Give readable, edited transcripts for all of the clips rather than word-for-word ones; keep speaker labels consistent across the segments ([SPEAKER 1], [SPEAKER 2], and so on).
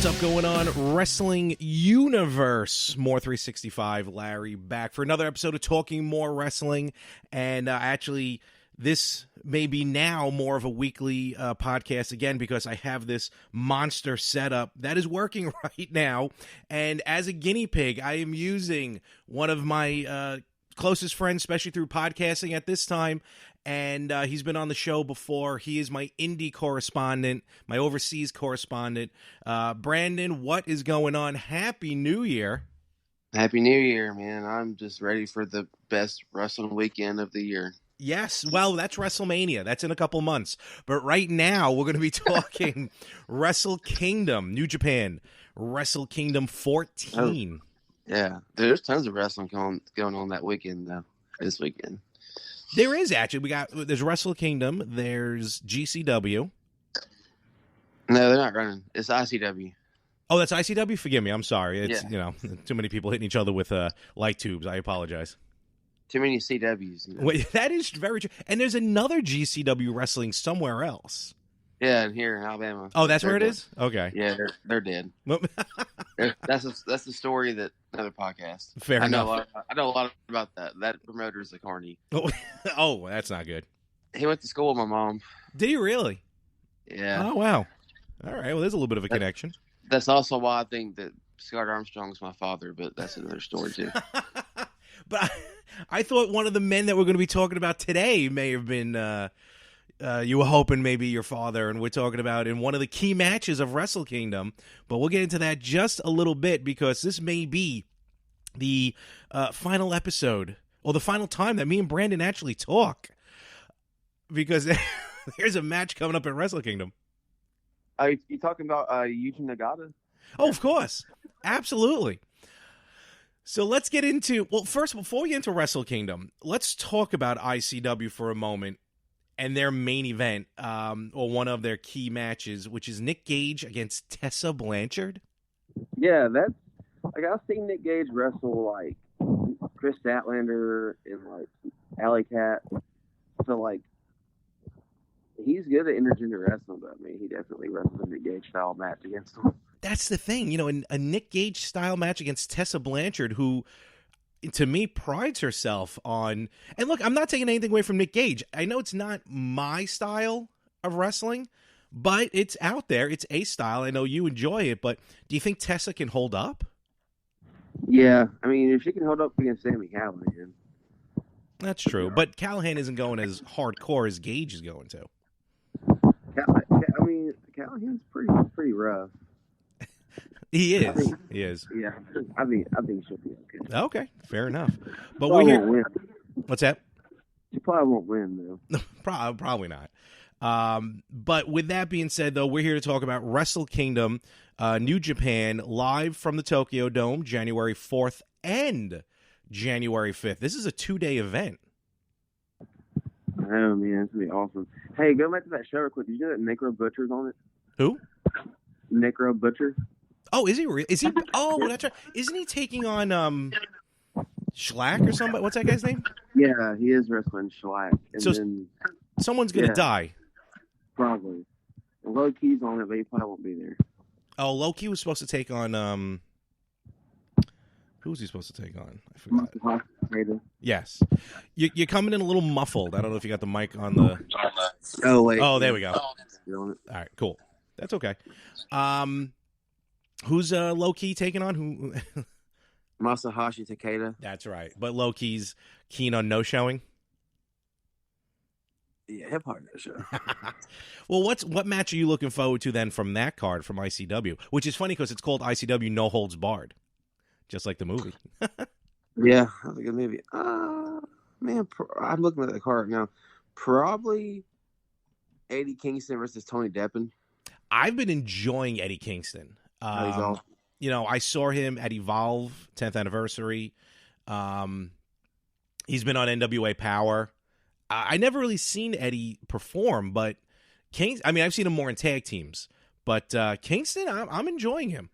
[SPEAKER 1] What's up going on, Wrestling Universe? More 365, Larry, back for another episode of Talking More Wrestling. And actually, this may be now more of a weekly podcast again because I have this monster setup that is working right now. And as a guinea pig, I am using one of my closest friends, especially through podcasting at this time. And he's been on the show before. He is my indie correspondent, my overseas correspondent. Brandon, what is going on? Happy New Year.
[SPEAKER 2] Happy New Year, man. I'm just ready for the best wrestling weekend of the year.
[SPEAKER 1] Yes, well, that's WrestleMania. That's in a couple months. But right now, we're going to be talking WrestleKingdom, New Japan, WrestleKingdom 14.
[SPEAKER 2] Oh, yeah, there's tons of wrestling going on that weekend, though, this weekend.
[SPEAKER 1] There is, actually. There's WrestleKingdom, there's GCW.
[SPEAKER 2] No, they're not running. It's ICW.
[SPEAKER 1] Oh, that's ICW? Forgive me, I'm sorry. It's,
[SPEAKER 2] yeah.
[SPEAKER 1] Too many people hitting each other with light tubes. I apologize.
[SPEAKER 2] Too many CWs.
[SPEAKER 1] Wait, that is very true. And there's another GCW wrestling somewhere else.
[SPEAKER 2] Yeah, and here in Alabama.
[SPEAKER 1] Oh, that's where it is? Okay.
[SPEAKER 2] Yeah, they're dead. That's the story that another podcast.
[SPEAKER 1] Fair enough.
[SPEAKER 2] I know a lot about that. That promoter is a carny.
[SPEAKER 1] Oh, that's not good.
[SPEAKER 2] He went to school with my mom.
[SPEAKER 1] Did you really?
[SPEAKER 2] Yeah.
[SPEAKER 1] Oh, wow. All right. Well, there's a little bit of a connection.
[SPEAKER 2] That's also why I think that Scott Armstrong's my father, but that's another story, too.
[SPEAKER 1] But I thought one of the men that we're going to be talking about today may have been, you were hoping maybe your father, and we're talking about in one of the key matches of WrestleKingdom. But we'll get into that just a little bit because this may be the final episode or the final time that me and Brandon actually talk. Because there's a match coming up at WrestleKingdom.
[SPEAKER 2] You talking about Yuji Nagata?
[SPEAKER 1] Oh, of course. Absolutely. So let's get into, well, first, before we get into WrestleKingdom, let's talk about ICW for a moment and their main event, or one of their key matches, which is Nick Gage against Tessa Blanchard.
[SPEAKER 2] Yeah, that's, like, I've seen Nick Gage wrestle, like, Chris Statlander and, like, Alley Cat. So, like, he's good at intergender wrestling, but, I mean, he definitely wrestled a Nick Gage-style match against him.
[SPEAKER 1] That's the thing, a Nick Gage-style match against Tessa Blanchard, who, to me, prides herself on... And look, I'm not taking anything away from Nick Gage. I know it's not my style of wrestling, but it's out there. It's a style. I know you enjoy it, but do you think Tessa can hold up?
[SPEAKER 2] Yeah, I mean, if she can hold up against Sami Callihan.
[SPEAKER 1] That's true, but Callahan isn't going as hardcore as Gage is going to.
[SPEAKER 2] I mean, Callahan's pretty rough.
[SPEAKER 1] He is. He is.
[SPEAKER 2] Yeah, I think she'll be okay.
[SPEAKER 1] Okay, fair enough. But
[SPEAKER 2] we're
[SPEAKER 1] here.
[SPEAKER 2] Won't win.
[SPEAKER 1] What's that?
[SPEAKER 2] She probably won't win, though.
[SPEAKER 1] Probably not. But with that being said, though, we're here to talk about WrestleKingdom, New Japan, live from the Tokyo Dome, January 4th and January 5th. This is a 2-day event.
[SPEAKER 2] Oh, man, it's going to be awesome. Hey, go back to that show real quick. Did you know that Necro Butcher's on it?
[SPEAKER 1] Who?
[SPEAKER 2] Necro Butcher.
[SPEAKER 1] Oh, is he real? Is he? Oh, that's right. Isn't he taking on Schlack or somebody? What's that guy's name?
[SPEAKER 2] Yeah, he is wrestling Schlack. And
[SPEAKER 1] so
[SPEAKER 2] then,
[SPEAKER 1] someone's going to die.
[SPEAKER 2] Probably. And Low Key's on it, but he probably won't be there.
[SPEAKER 1] Oh, Low Key was supposed to take on... Who was he supposed to take on? I forgot. Yes. You're coming in a little muffled. I don't know if you got the mic on the...
[SPEAKER 2] Oh, wait.
[SPEAKER 1] Oh, there we go. All right, cool. That's okay. Who's Low Key taking on? Who?
[SPEAKER 2] Masahashi Takeda.
[SPEAKER 1] That's right. But Low Key's keen on no-showing?
[SPEAKER 2] Yeah, hip hop no show.
[SPEAKER 1] Well, what match are you looking forward to then from that card from ICW? Which is funny because it's called ICW No Holds Barred, just like the movie.
[SPEAKER 2] Yeah, that's a good movie. Man, I'm looking at the card now. Probably Eddie Kingston versus Tony Deppen.
[SPEAKER 1] I've been enjoying Eddie Kingston.
[SPEAKER 2] He's awesome.
[SPEAKER 1] I saw him at Evolve 10th anniversary. He's been on NWA Power. I never really seen Eddie perform, but I've seen him more in tag teams. But Kingston, I'm enjoying him.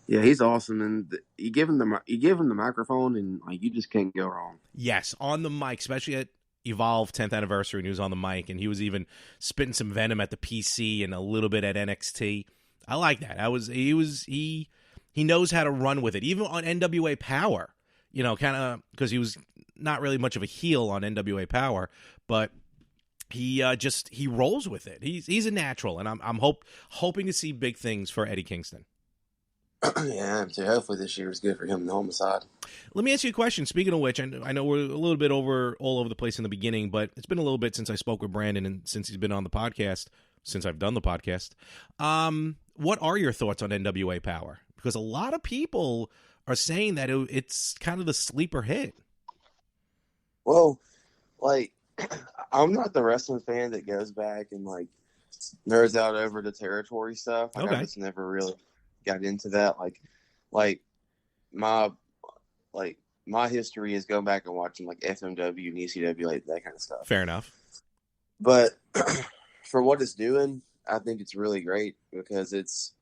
[SPEAKER 2] Yeah, he's awesome, and you give him the microphone, and like you just can't go wrong.
[SPEAKER 1] Yes, on the mic, especially at Evolve 10th anniversary, and he was on the mic, and he was even spitting some venom at the PC and a little bit at NXT. I like that. He knows how to run with it. Even on NWA Power, kind of, because he was not really much of a heel on NWA Power, but he rolls with it. He's a natural, and I'm hoping to see big things for Eddie Kingston.
[SPEAKER 3] Yeah, so hopefully this year is good for him on the homicide.
[SPEAKER 1] Let me ask you a question. Speaking of which, I know we're a little bit all over the place in the beginning, but it's been a little bit since I spoke with Brandon and since he's been on the podcast, since I've done the podcast. What are your thoughts on NWA Power? Because a lot of people are saying that it's kind of the sleeper hit.
[SPEAKER 3] Well, like, I'm not the wrestling fan that goes back and, like, nerds out over the territory stuff. Like,
[SPEAKER 1] okay.
[SPEAKER 3] I just never really got into that. Like my history is going back and watching like FMW and ECW, like that kind of stuff.
[SPEAKER 1] Fair enough.
[SPEAKER 3] But for what it's doing, I think it's really great because it's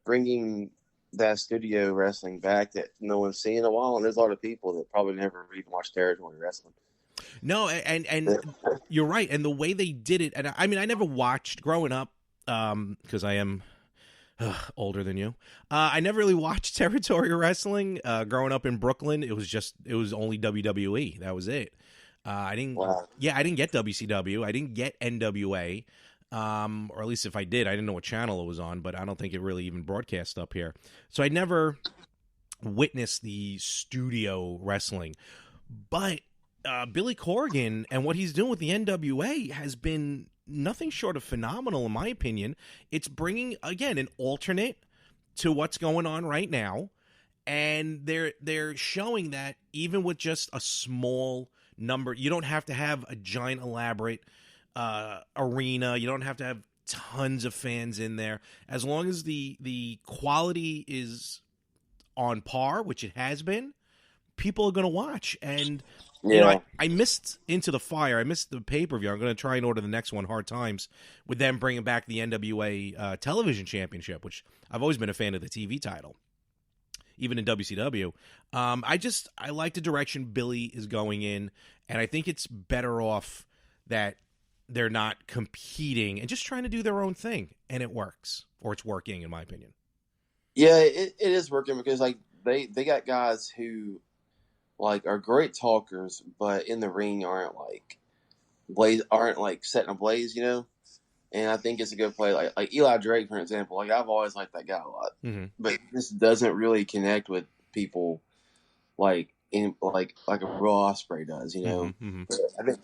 [SPEAKER 3] bringing that studio wrestling back that no one's seen in a while, and there's a lot of people that probably never even watched territory wrestling.
[SPEAKER 1] No, and you're right. And the way they did it, and I mean, I never watched growing up because I am older than you. I never really watched territory wrestling growing up in Brooklyn. It was only WWE. That was it. I didn't get WCW. I didn't get NWA. Or at least if I did, I didn't know what channel it was on, but I don't think it really even broadcast up here. So I never witnessed the studio wrestling. But Billy Corgan and what he's doing with the NWA has been nothing short of phenomenal, in my opinion. It's bringing, again, an alternate to what's going on right now, and they're showing that even with just a small number, you don't have to have a giant elaborate arena. You don't have to have tons of fans in there. As long as the quality is on par, which it has been, people are going to watch. And you know, I missed Into the Fire. I missed the pay-per-view. I'm going to try and order the next one, Hard Times, with them bringing back the NWA Television Championship, which I've always been a fan of the TV title, even in WCW. I like the direction Billy is going in, and I think it's better off that they're not competing and just trying to do their own thing, and it works, or it's working, in my opinion.
[SPEAKER 3] Yeah, it is working because like they got guys who like are great talkers, but in the ring aren't like setting a blaze, you know. And I think it's a good play. Like Eli Drake, for example. Like I've always liked that guy a lot, but this doesn't really connect with people like in like a Raw Ospreay does, you know.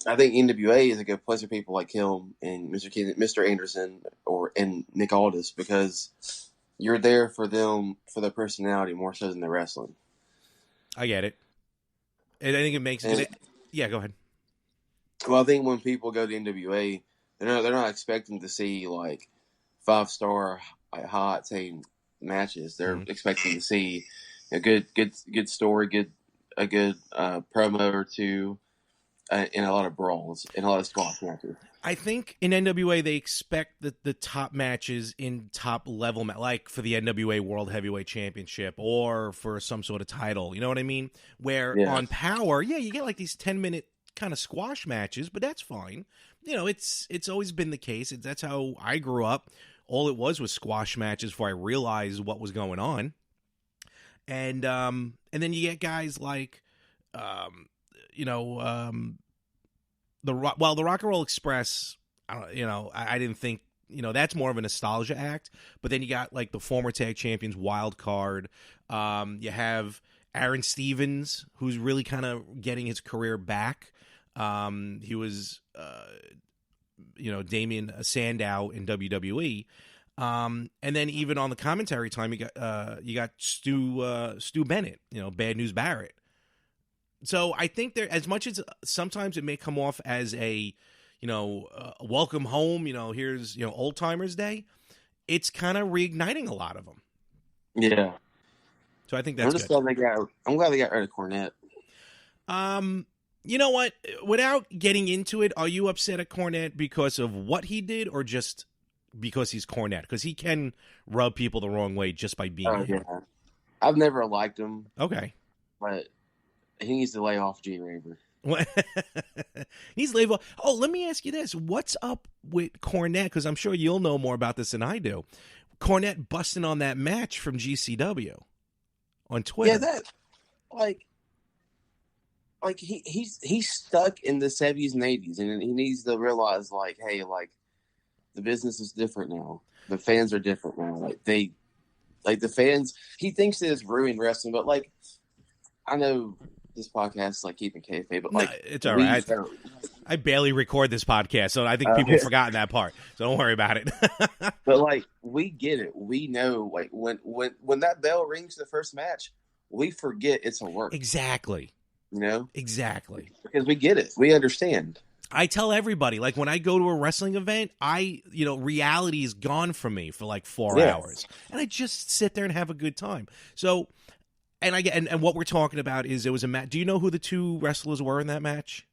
[SPEAKER 3] I think NWA is a good place for people like him and Mr. Anderson and Nick Aldis, because you're there for them for their personality more so than the wrestling.
[SPEAKER 1] I get it. And I think it makes it. Yeah, go ahead.
[SPEAKER 3] Well, I think when people go to NWA, they're not expecting to see like 5-star like, high octane matches. They're expecting to see a good story, a good promo or two, and a lot of brawls and a lot of squash matches.
[SPEAKER 1] I think in NWA they expect the top matches in top level, like for the NWA World Heavyweight Championship or for some sort of title. You know what I mean? Where on Power, you get like these 10-minute kind of squash matches, but that's fine. You know, it's always been the case. That's how I grew up. All it was squash matches before I realized what was going on. And then you get guys like, the Rock and Roll Express. I didn't think, that's more of a nostalgia act. But then you got like the former tag champions Wild Card. You have Aaron Stevens, who's really kind of getting his career back. He was, Damien Sandow in WWE. And then even on the commentary time, you got Stu Bennett, Bad News Barrett. So I think there, as much as sometimes it may come off as a, welcome home, here's, old timers day, it's kind of reigniting a lot of them.
[SPEAKER 3] Yeah.
[SPEAKER 1] So I think that's good.
[SPEAKER 3] I'm glad they got rid of Cornette.
[SPEAKER 1] You know what? Without getting into it, are you upset at Cornette because of what he did or just because he's Cornette? Because he can rub people the wrong way just by being him.
[SPEAKER 3] Yeah. I've never liked him.
[SPEAKER 1] Okay.
[SPEAKER 3] But he needs to lay off G Raver.
[SPEAKER 1] He's lay off. Oh, let me ask you this. What's up with Cornette? Because I'm sure you'll know more about this than I do. Cornette busting on that match from GCW on Twitter.
[SPEAKER 3] Yeah, that like he's stuck in the 70s and 80s, and he needs to realize, like, hey, like, the business is different now. The fans are different now. Like the fans, he thinks it is ruined wrestling, but like, I know this podcast is like keeping kayfabe, but like,
[SPEAKER 1] no, it's all right. I barely record this podcast, so I think people have forgotten that part. So don't worry about it.
[SPEAKER 3] But like, we get it. We know, like, when that bell rings the first match, we forget it's a work.
[SPEAKER 1] Exactly.
[SPEAKER 3] You know?
[SPEAKER 1] Exactly.
[SPEAKER 3] Because we get it. We understand.
[SPEAKER 1] I tell everybody, like, when I go to a wrestling event, reality is gone from me for like 4 hours, and I just sit there and have a good time. So, and what we're talking about is, it was a match. Do you know who the two wrestlers were in that match?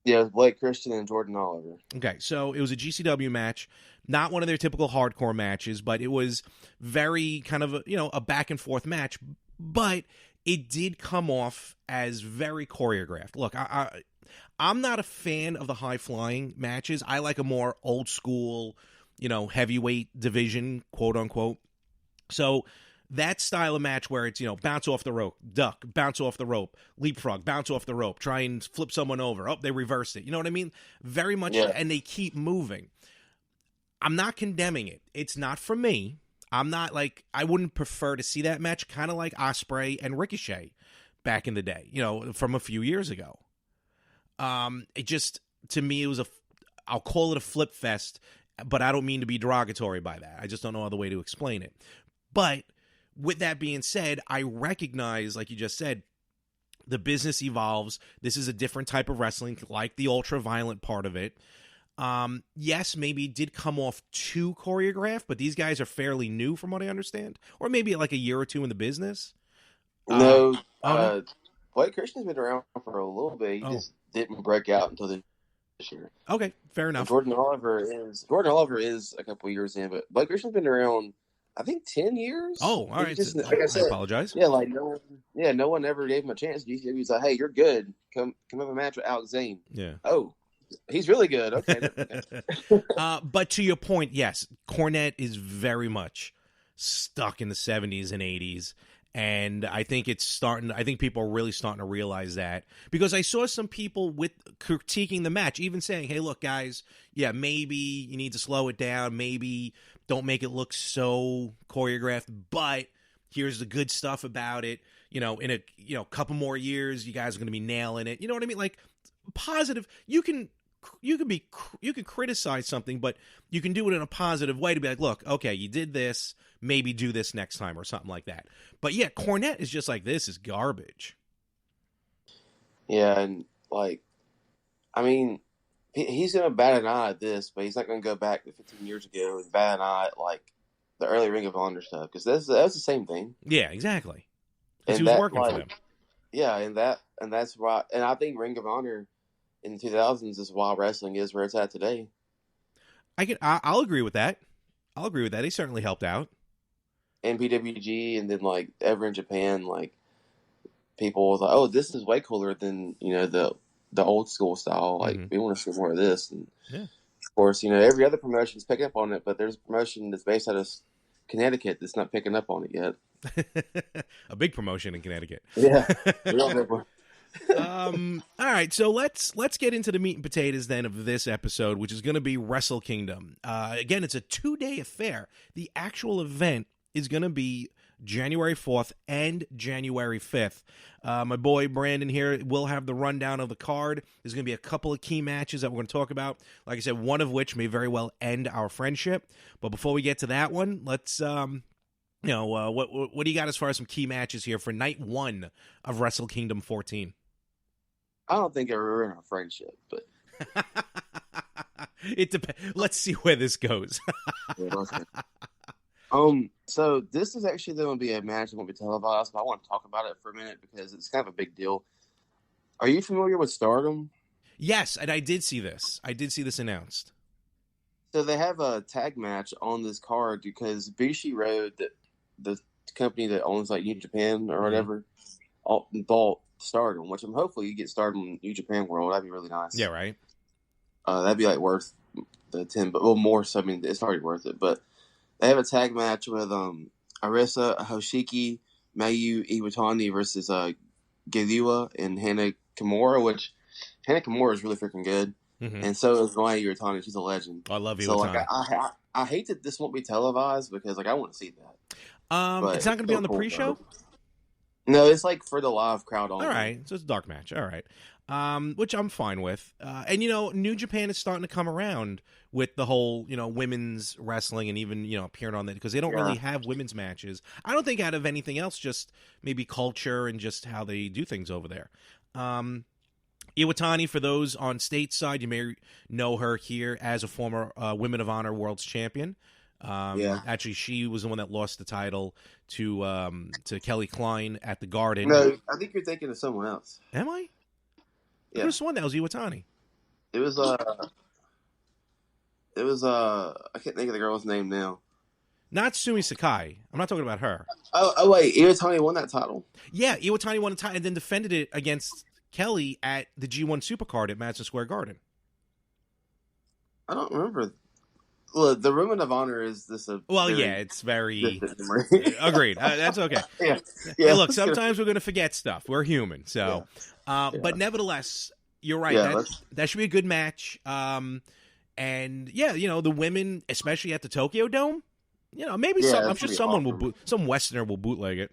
[SPEAKER 3] Yeah, Blake Christian and Jordan Oliver.
[SPEAKER 1] Okay, so it was a GCW match, not one of their typical hardcore matches, but it was very kind of a back and forth match, but it did come off as very choreographed. Look, I'm not a fan of the high flying matches. I like a more old school, heavyweight division, quote unquote. So that style of match where it's, bounce off the rope, duck, bounce off the rope, leapfrog, bounce off the rope, try and flip someone over. Oh, they reversed it. You know what I mean? Very much, and they keep moving. I'm not condemning it. It's not for me. I'm not like, I wouldn't prefer to see that match, kind of like Ospreay and Ricochet back in the day, from a few years ago. It just, to me, it was I'll call it a flip fest, but I don't mean to be derogatory by that. I just don't know other way to explain it. But with that being said, I recognize, like you just said, the business evolves. This is a different type of wrestling, like the ultra-violent part of it. Yes, maybe it did come off too choreographed, but these guys are fairly new from what I understand. Or maybe like a year or two in the business.
[SPEAKER 3] No, Blake Christian's been around for a little bit. He just didn't break out until this year.
[SPEAKER 1] Okay, fair enough.
[SPEAKER 3] Jordan Oliver is a couple years in, but Blake Christian's been around, I think, 10 years.
[SPEAKER 1] Oh, all right.
[SPEAKER 3] Just, like I said,
[SPEAKER 1] apologize.
[SPEAKER 3] Yeah, like no one ever gave him a chance. GCW's like, hey, you're good. Come have a match with Alex Zane.
[SPEAKER 1] Yeah.
[SPEAKER 3] Oh, he's really good. Okay.
[SPEAKER 1] But to your point, yes, Cornette is very much stuck in the 70s and 80s. And I think I think people are really starting to realize that, because I saw some people critiquing the match, even saying, hey, look, guys, yeah, maybe you need to slow it down. Maybe don't make it look so choreographed, but here's the good stuff about it. In a couple more years, you guys are going to be nailing it. You know what I mean? Like, positive. You can criticize something, but you can do it in a positive way to be like, look, okay, you did this, maybe do this next time or something like that. But yeah, Cornette is just like, this is garbage.
[SPEAKER 3] Yeah, and like, I mean, he's going to bat an eye at this, but he's not going to go back to 15 years ago and bat an eye at like the early Ring of Honor stuff, because that's the same thing.
[SPEAKER 1] Yeah, exactly. Because he was working for them.
[SPEAKER 3] Yeah, and that's why, and I think Ring of Honor in the 2000s is why wrestling is where it's at today.
[SPEAKER 1] I'll agree with that. I'll agree with that. He certainly helped out.
[SPEAKER 3] And PWG, and then like ever in Japan, like people was like, "Oh, this is way cooler than the old school style. Like we want to see more of this." And of course, every other promotion is picking up on it, but there's a promotion that's based out of Connecticut that's not picking up on it yet.
[SPEAKER 1] A big promotion in Connecticut.
[SPEAKER 3] Yeah, real big one.
[SPEAKER 1] All right, so let's get into the meat and potatoes then of this episode, which is going to be WrestleKingdom. Again, it's a 2-day affair. The actual event is going to be January 4th and January 5th. My boy Brandon here will have the rundown of the card. There's going to be a couple of key matches that we're going to talk about. Like I said, one of which may very well end our friendship. But before we get to that one, let's what do you got as far as some key matches here for night 1 of WrestleKingdom 14?
[SPEAKER 3] I don't think it ruined our friendship, but
[SPEAKER 1] it depends. Let's see where this goes.
[SPEAKER 3] So this is actually going to be a match that won't be televised, but I want to talk about it for a minute because it's kind of a big deal. Are you familiar with Stardom?
[SPEAKER 1] Yes, and I did see this. I did see this announced.
[SPEAKER 3] So they have a tag match on this card because Bushi Road, the company that owns like New Japan or whatever, bought Stardom, which I'm hopefully you get Stardom in New Japan World. That'd be really nice.
[SPEAKER 1] Yeah, right.
[SPEAKER 3] That'd be like worth the 10, but more. So I mean, it's already worth it. But they have a tag match with Arisa Hoshiki, Mayu Iwatani versus Gilua and Hana Kimura, which Hana Kimura is really freaking good.
[SPEAKER 1] Mm-hmm.
[SPEAKER 3] And so is Mayu Iwatani. She's a legend.
[SPEAKER 1] I love Iwatani.
[SPEAKER 3] So like I hate that this won't be televised because like I want to see that.
[SPEAKER 1] It's not going to be on the pre-show?
[SPEAKER 3] No, it's like for the live crowd only.
[SPEAKER 1] All right, so it's a dark match. All right, which I'm fine with. And New Japan is starting to come around with the whole women's wrestling and even appearing on that because they don't really have women's matches. I don't think out of anything else, just maybe culture and just how they do things over there. Iwatani, for those on stateside, you may know her here as a former Women of Honor World's Champion. Actually, she was the one that lost the title to Kelly Klein at the Garden.
[SPEAKER 3] No, I think you're thinking of someone else.
[SPEAKER 1] Am I?
[SPEAKER 3] Yeah.
[SPEAKER 1] Who's the one that was Iwatani?
[SPEAKER 3] It was I can't think of the girl's name now.
[SPEAKER 1] Not Sumi Sakai. I'm not talking about her.
[SPEAKER 3] Oh wait, Iwatani won that title.
[SPEAKER 1] Yeah, Iwatani won the title and then defended it against Kelly at the G1 Supercard at Madison Square Garden.
[SPEAKER 3] I don't remember. Look, the Women of Honor is this.
[SPEAKER 1] It's very agreed. That's okay.
[SPEAKER 3] Yeah.
[SPEAKER 1] Hey, look, sometimes we're going to forget stuff. We're human, so. But nevertheless, you're right.
[SPEAKER 3] Yeah,
[SPEAKER 1] that should be a good match. And the women, especially at the Tokyo Dome, maybe I'm sure someone will some Westerner will bootleg it.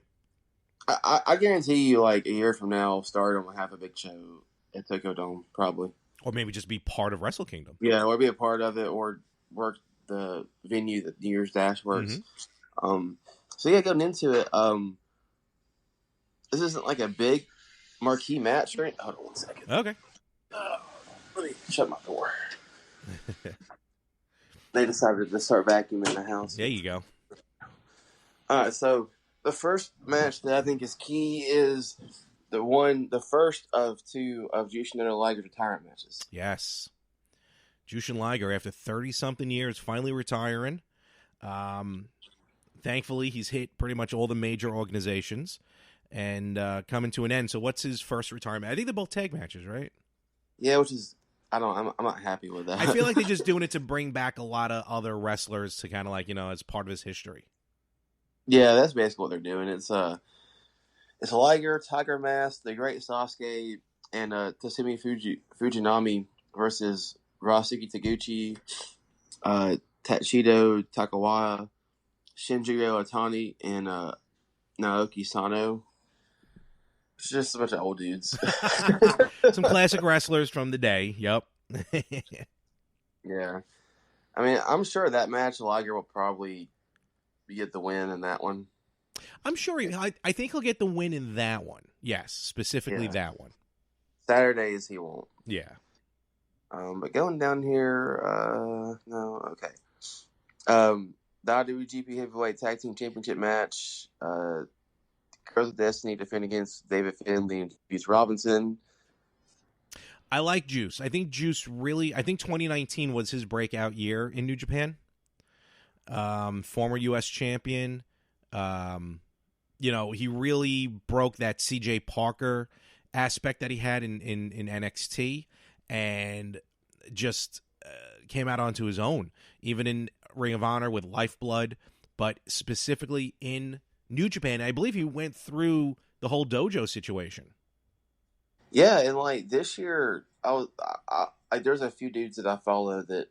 [SPEAKER 3] I guarantee you, like a year from now, Stardom will have a big show at Tokyo Dome, probably.
[SPEAKER 1] Or maybe just be part of WrestleKingdom.
[SPEAKER 3] Yeah, or be a part of it, or work the venue that New Year's Dash works. Mm-hmm. Going into it, this isn't like a big marquee match, right? Hold on one second.
[SPEAKER 1] Okay.
[SPEAKER 3] Let me shut my door. They decided to start vacuuming the house.
[SPEAKER 1] There you go.
[SPEAKER 3] All right, so the first match that I think is key is the first of two of Jushin Liger's retirement matches.
[SPEAKER 1] Yes. Jushin Liger, after 30-something years, finally retiring. Thankfully, he's hit pretty much all the major organizations and coming to an end. So what's his first retirement? I think they're both tag matches, right?
[SPEAKER 3] Yeah, which is, I'm not happy with that.
[SPEAKER 1] I feel like they're just doing it to bring back a lot of other wrestlers to kind of like, as part of his history. Yeah,
[SPEAKER 3] that's basically what they're doing. It's Liger, Tiger Mask, The Great Sasuke, and Tatsumi Fujinami versus Ryosuke Taguchi, Tatshido Takawaya, Shinjiro Otani, and Naoki Sano. It's just a bunch of old dudes.
[SPEAKER 1] Some classic wrestlers from the day. Yep.
[SPEAKER 3] Yeah. I mean, I'm sure that match Liger will probably get the win in that one.
[SPEAKER 1] I'm sure. I think he'll get the win in that one. Yes, specifically that one.
[SPEAKER 3] Saturdays he won't.
[SPEAKER 1] Yeah.
[SPEAKER 3] But going down here, no, okay. The IWGP Heavyweight Tag Team Championship match. Girls of Destiny defend against David Finlay and Juice Robinson.
[SPEAKER 1] I like Juice. I think 2019 was his breakout year in New Japan. Former U.S. champion. He really broke that C.J. Parker aspect that he had in NXT and just came out onto his own, even in Ring of Honor with Lifeblood, but specifically in New Japan. I believe he went through the whole dojo situation.
[SPEAKER 3] Yeah, and like this year, there's a few dudes that I follow that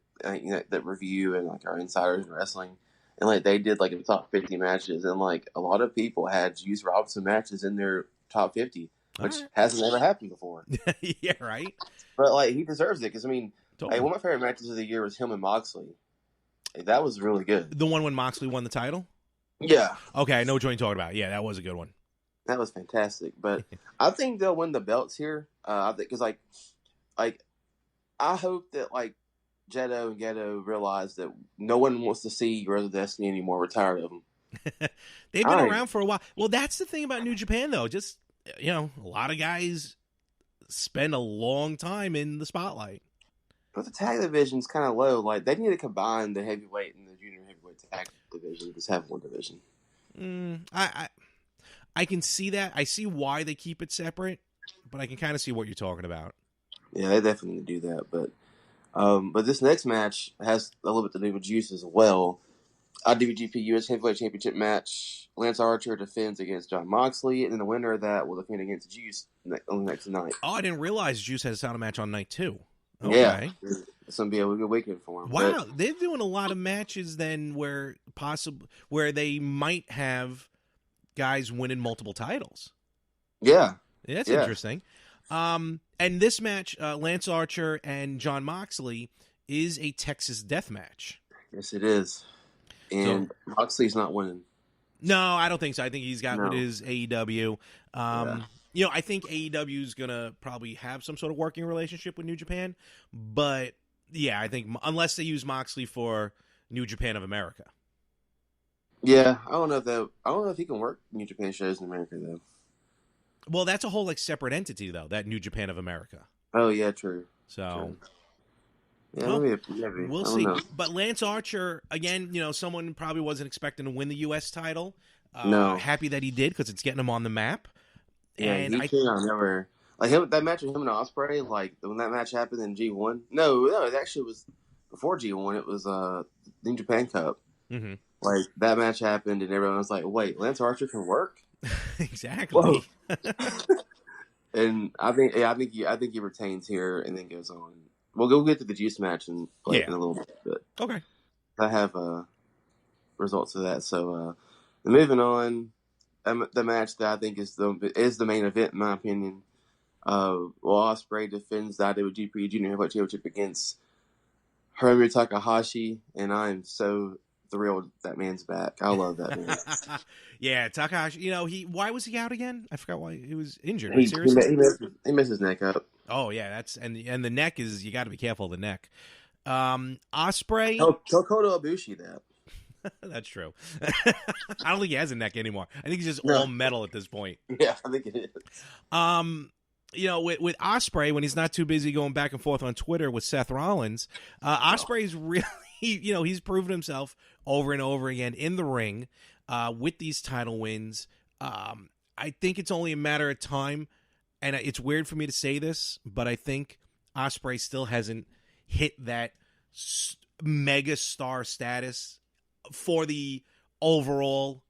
[SPEAKER 3] that review and like are insiders in wrestling, and like they did like the top 50 matches, and like a lot of people had Juice Robinson matches in their top 50, which hasn't ever happened before.
[SPEAKER 1] Yeah, right.
[SPEAKER 3] But like he deserves it because I mean, one of my favorite matches of the year was him and Moxley. That was really good.
[SPEAKER 1] The one when Moxley won the title?
[SPEAKER 3] Yeah.
[SPEAKER 1] Okay, I know what you're talking about. Yeah, that was a good one.
[SPEAKER 3] That was fantastic. But I think they'll win the belts here. I think because I hope that like Jetto and Ghetto realize that no one wants to see Girls of Destiny anymore. We're tired of them.
[SPEAKER 1] They've been around for a while. Well, that's the thing about New Japan, though. Just a lot of guys spend a long time in the spotlight.
[SPEAKER 3] But the tag division's kind of low. Like they need to combine the heavyweight and the junior heavyweight tag division. Just have one division.
[SPEAKER 1] I can see that. I see why they keep it separate, but I can kind of see what you're talking about.
[SPEAKER 3] Yeah, they definitely need to do that. But this next match has a little bit to do with Juice as well. IWGP US Heavyweight Championship match. Lance Archer defends against Jon Moxley, and then the winner of that will defend against Juice on the next night.
[SPEAKER 1] Oh, I didn't realize Juice had a title match on night 2. Okay.
[SPEAKER 3] Yeah, it's gonna be a good weekend for him.
[SPEAKER 1] Wow, they're doing a lot of matches then where they might have guys winning multiple titles.
[SPEAKER 3] Yeah,
[SPEAKER 1] that's interesting. And this match, Lance Archer and Jon Moxley, is a Texas death match.
[SPEAKER 3] Yes, it is. And Moxley's not winning.
[SPEAKER 1] No, I don't think so. I think he's got with his AEW. I think AEW is going to probably have some sort of working relationship with New Japan. But, I think unless they use Moxley for New Japan of America.
[SPEAKER 3] Yeah, I don't know if he can work New Japan shows in America, though.
[SPEAKER 1] Well, that's a whole separate entity, though, that New Japan of America.
[SPEAKER 3] Oh, yeah, true.
[SPEAKER 1] So...
[SPEAKER 3] True. Yeah,
[SPEAKER 1] maybe. We'll see. Know. But Lance Archer, again, someone probably wasn't expecting to win the U.S. title.
[SPEAKER 3] No.
[SPEAKER 1] Happy that he did because it's getting him on the map.
[SPEAKER 3] Yeah,
[SPEAKER 1] and
[SPEAKER 3] never that match with him and Ospreay, like when that match happened in G1. No, it actually was before G1. It was New Japan Cup.
[SPEAKER 1] Mm-hmm.
[SPEAKER 3] Like that match happened, and everyone was like, "Wait, Lance Archer can work?"
[SPEAKER 1] Exactly.
[SPEAKER 3] And I think he retains here and then goes on. We'll get to the Juice match in a little bit. But
[SPEAKER 1] okay.
[SPEAKER 3] I have results of that. So moving on, the match that I think is the main event in my opinion. Ospreay defends the IWGP Junior Heavyweight Championship against Hiroshi Tanahashi, and I am so thrilled that man's back. I love that man.
[SPEAKER 1] Yeah, Takahashi. Why was he out again? I forgot why he was injured.
[SPEAKER 3] He messed his neck up.
[SPEAKER 1] Oh yeah, that's and the neck is you got to be careful of the neck. Ospreay.
[SPEAKER 3] Tell Kota Ibushi that.
[SPEAKER 1] That's true. I don't think he has a neck anymore. I think he's just all metal at this point.
[SPEAKER 3] Yeah, I think it is.
[SPEAKER 1] With Ospreay, when he's not too busy going back and forth on Twitter with Seth Rollins, Ospreay's really, he's proven himself over and over again in the ring with these title wins. I think it's only a matter of time, and it's weird for me to say this, but I think Ospreay still hasn't hit that mega star status for the overall,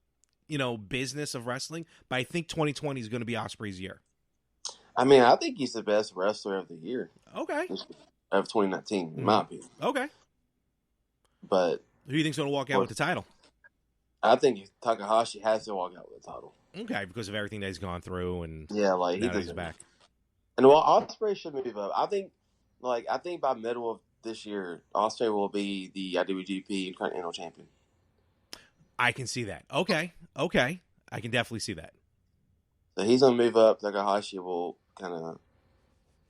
[SPEAKER 1] business of wrestling. But I think 2020 is going to be Ospreay's year.
[SPEAKER 3] I mean, I think he's the best wrestler of the year.
[SPEAKER 1] Okay.
[SPEAKER 3] Of 2019, in my opinion.
[SPEAKER 1] Okay.
[SPEAKER 3] But
[SPEAKER 1] who do you think's going to walk out with the title?
[SPEAKER 3] I think Takahashi has to walk out with the title.
[SPEAKER 1] Okay, because of everything that he's gone through, and he's back.
[SPEAKER 3] And Ospreay should move up. I think by middle of this year, Ospreay will be the IWGP Intercontinental champion.
[SPEAKER 1] I can see that. Okay, I can definitely see that.
[SPEAKER 3] So he's gonna move up. Takahashi will kind of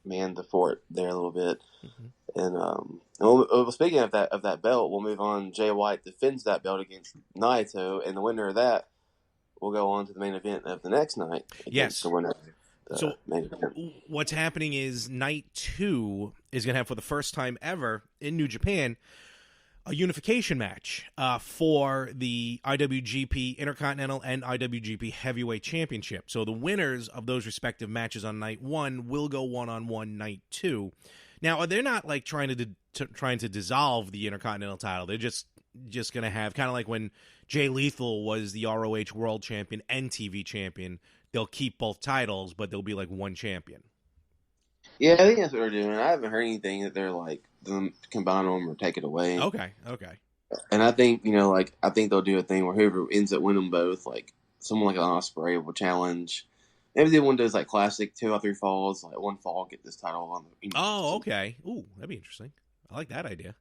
[SPEAKER 3] man the fort there a little bit. Mm-hmm. And speaking of that belt, we'll move on. Jay White defends that belt against Naito, and the winner of that will go on to the main event of the next night.
[SPEAKER 1] Yes,
[SPEAKER 3] the winner.
[SPEAKER 1] So what's happening is night 2 is going to have, for the first time ever in New Japan, a unification match for the IWGP Intercontinental and IWGP Heavyweight Championship. So the winners of those respective matches on night 1 will go one-on-one night 2. Now, they're not like trying to dissolve the Intercontinental title. They're just going to have, kind of like when Jay Lethal was the ROH World Champion and TV Champion. They'll keep both titles, but there'll be like one champion.
[SPEAKER 3] Yeah, I think that's what they're doing. I haven't heard anything that they're like them combine them or take it away.
[SPEAKER 1] Okay.
[SPEAKER 3] And I think I think they'll do a thing where whoever ends up winning both, like someone like an Ospreay will challenge. Maybe they one does like classic 2 out 3 falls, like one fall get this title on.
[SPEAKER 1] Oh, okay. Ooh, that'd be interesting. I like that idea.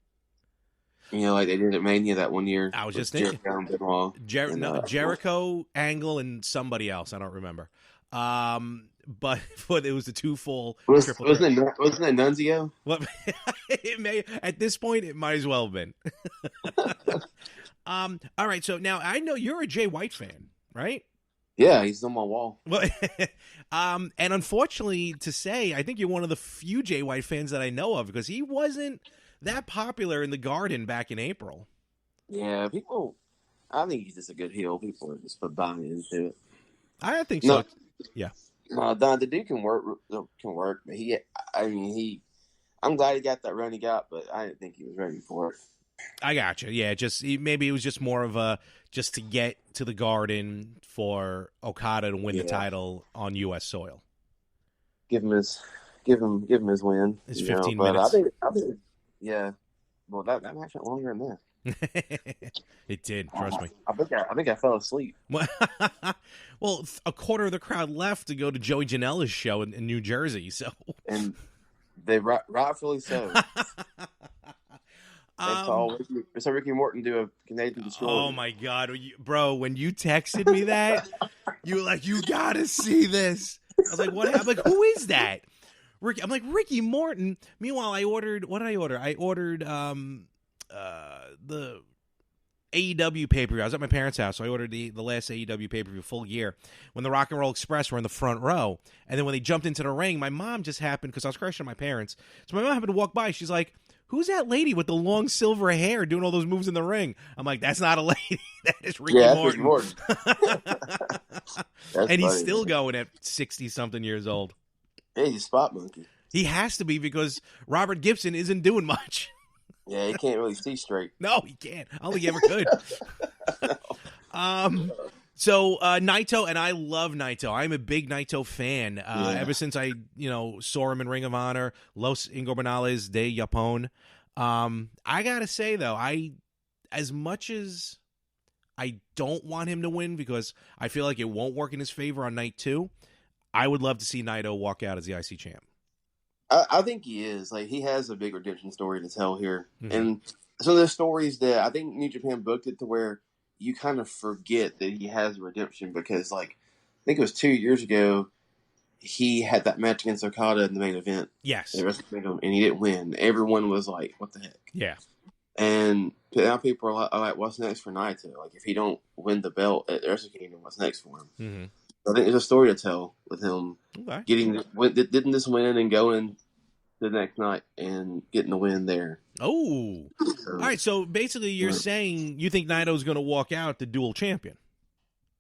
[SPEAKER 3] Like they did at Mania that one year.
[SPEAKER 1] I was just thinking. Jericho, Angle, and somebody else. I don't remember. But it was the 2 full triple.
[SPEAKER 3] Wasn't it Nunzio?
[SPEAKER 1] What? It may at this point it might as well have been. All right. So now I know you're a Jay White fan, right?
[SPEAKER 3] Yeah, he's on my wall.
[SPEAKER 1] Well, and unfortunately to say, I think you're one of the few Jay White fans that I know of, because he wasn't that popular in the Garden back in April.
[SPEAKER 3] Yeah, I think he's just a good heel. People are just buying into it.
[SPEAKER 1] I think so. Yeah.
[SPEAKER 3] Don, the dude can work, but I'm glad he got that run he got, but I didn't think he was ready for it.
[SPEAKER 1] I gotcha. Yeah, maybe it was just more of a just to get to the Garden for Okada to win the title on U.S. soil.
[SPEAKER 3] Give him his win.
[SPEAKER 1] His 15
[SPEAKER 3] but
[SPEAKER 1] minutes.
[SPEAKER 3] I think, yeah. Well, that match went longer than that.
[SPEAKER 1] It did. Trust me.
[SPEAKER 3] I think I fell asleep.
[SPEAKER 1] Well, a quarter of the crowd left to go to Joey Janela's show in New Jersey. So,
[SPEAKER 3] and they rightfully so. So Ricky Morton do a Canadian Destroyer.
[SPEAKER 1] Oh my God, bro! When you texted me that, you were like, "You gotta see this." I was like, "What happened? Like, who is that?" Ricky. I'm like, Ricky Morton. Meanwhile, I ordered. What did I order? I ordered the AEW pay-per-view. I was at my parents' house, so I ordered the last AEW pay-per-view full gear. When the Rock and Roll Express were in the front row, and then when they jumped into the ring, my mom just happened, because I was crashing my parents, so my mom happened to walk by. She's like, "Who's that lady with the long silver hair doing all those moves in the ring?" I'm like, "That's not a lady. That is Ricky Morton." And he's still going at 60-something years old.
[SPEAKER 3] Yeah, he's a spot monkey.
[SPEAKER 1] He has to be, because Robert Gibson isn't doing much.
[SPEAKER 3] Yeah, he can't really see straight.
[SPEAKER 1] No, he can't. I don't think he ever could. So Naito, and I love Naito. I'm a big Naito fan. Ever since I, saw him in Ring of Honor, Los Ingobernables de Japón. I gotta say though, as much as I don't want him to win because I feel like it won't work in his favor on night 2, I would love to see Naito walk out as the IC champ.
[SPEAKER 3] I think he is. Like, he has a big redemption story to tell here. Mm-hmm. And so there's stories that I think New Japan booked it to where you kind of forget that he has redemption, because, like, I think it was 2 years ago, he had that match against Okada in the main event.
[SPEAKER 1] Yes.
[SPEAKER 3] At WrestleKingdom, and he didn't win. Everyone was like, what the heck?
[SPEAKER 1] Yeah.
[SPEAKER 3] And now people are like, what's next for Naito? Like, if he don't win the belt at WrestleKingdom, what's next for him? Mm-hmm. I think there's a story to tell with him didn't this win and going the next night and getting the win there.
[SPEAKER 1] Oh, all right. So basically, you're saying you think Naito's going to walk out the dual champion?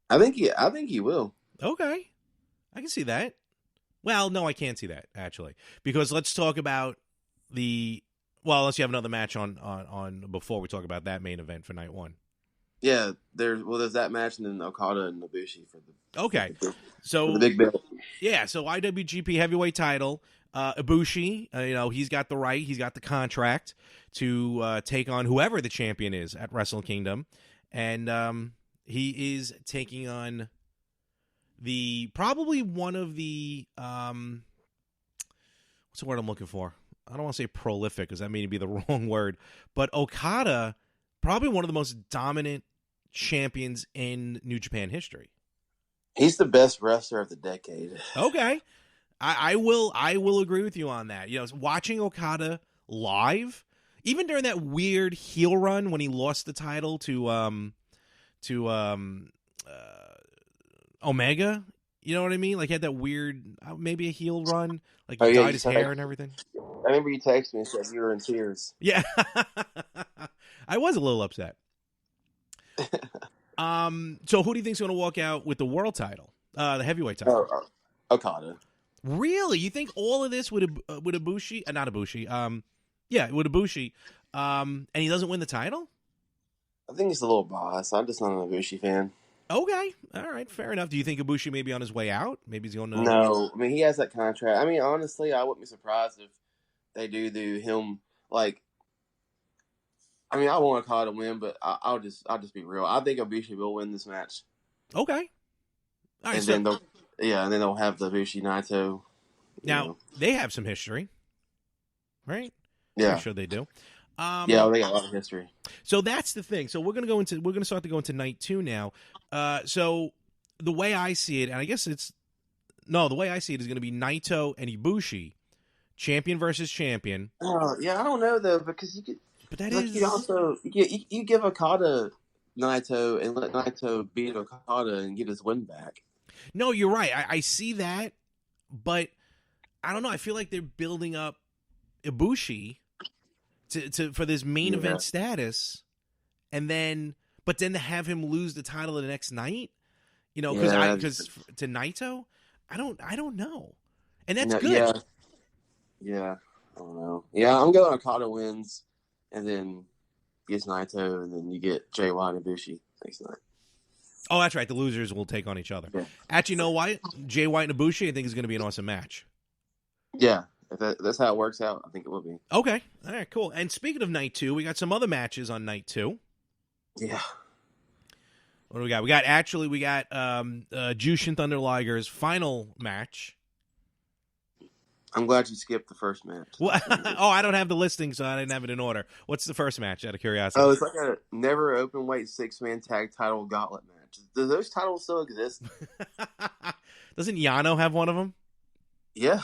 [SPEAKER 1] I think
[SPEAKER 3] he will.
[SPEAKER 1] Okay, I can see that. Well, no, I can't see that actually, because let's talk about unless you have another match on before we talk about that main event for night 1.
[SPEAKER 3] Yeah, there's that match, and then Okada and Ibushi for the big belt.
[SPEAKER 1] Yeah, so IWGP Heavyweight Title, Ibushi, he's got the contract to take on whoever the champion is at WrestleKingdom, and he is taking on probably one of the what's the word I'm looking for? I don't want to say prolific, because that may be the wrong word, but Okada, probably one of the most dominant champions in New Japan history.
[SPEAKER 3] He's the best wrestler of the decade.
[SPEAKER 1] Okay. I will agree with you on that. Watching Okada live, even during that weird heel run when he lost the title to Omega, you know what I mean? Like, he had that weird, maybe a heel run, like he dyed his hair and everything.
[SPEAKER 3] I remember you texted me and said you were in tears.
[SPEAKER 1] Yeah. I was a little upset. So who do you think's going to walk out with the world title, the heavyweight title?
[SPEAKER 3] Okada.
[SPEAKER 1] Really? You think all of this with Ibushi? Not Ibushi. With Ibushi. And he doesn't win the title?
[SPEAKER 3] I think he's a little biased. I'm just not an Ibushi fan.
[SPEAKER 1] Okay. All right. Fair enough. Do you think Ibushi may be on his way out? Maybe he's going to...
[SPEAKER 3] No. I mean, he has that contract. I mean, honestly, I wouldn't be surprised if they do him, like... I mean, I want Okada to win, but I'll just be real. I think Ibushi will win this match.
[SPEAKER 1] Okay. All right,
[SPEAKER 3] then they'll have the Ibushi Naito.
[SPEAKER 1] Now, they have some history, right?
[SPEAKER 3] Yeah.
[SPEAKER 1] I'm sure they do.
[SPEAKER 3] They got a lot of history.
[SPEAKER 1] So that's the thing. So we're going to start to go into night 2 now. So the way I see it, and I guess the way I see it is going to be Naito and Ibushi, champion versus champion.
[SPEAKER 3] Yeah, I don't know though, because you could.
[SPEAKER 1] But that
[SPEAKER 3] like,
[SPEAKER 1] is...
[SPEAKER 3] You also you give Okada Naito and let Naito beat Okada and get his win back.
[SPEAKER 1] No, you're right. I see that, but I don't know. I feel like they're building up Ibushi for this main event status, but then to have him lose the title the next night, because to Naito, I don't know, and that's good.
[SPEAKER 3] Yeah, I don't know. Yeah, I'm going Okada wins. And then gets Naito, and then you get Jay White and Ibushi next night.
[SPEAKER 1] Oh, that's right. The losers will take on each other.
[SPEAKER 3] Yeah.
[SPEAKER 1] Actually, you know what? Jay White and Ibushi, I think, is going to be an awesome match.
[SPEAKER 3] Yeah, if that's how it works out, I think it will be.
[SPEAKER 1] Okay. All right, cool. And speaking of night 2, we got some other matches on night 2.
[SPEAKER 3] Yeah.
[SPEAKER 1] What do we got? We got Jushin Thunder Liger's final match.
[SPEAKER 3] I'm glad you skipped the first match.
[SPEAKER 1] What? Oh, I don't have the listing, so I didn't have it in order. What's the first match, out of curiosity?
[SPEAKER 3] Oh, it's like a never open weight 6-man tag title gauntlet match. Do those titles still exist?
[SPEAKER 1] Doesn't Yano have one of them?
[SPEAKER 3] Yeah.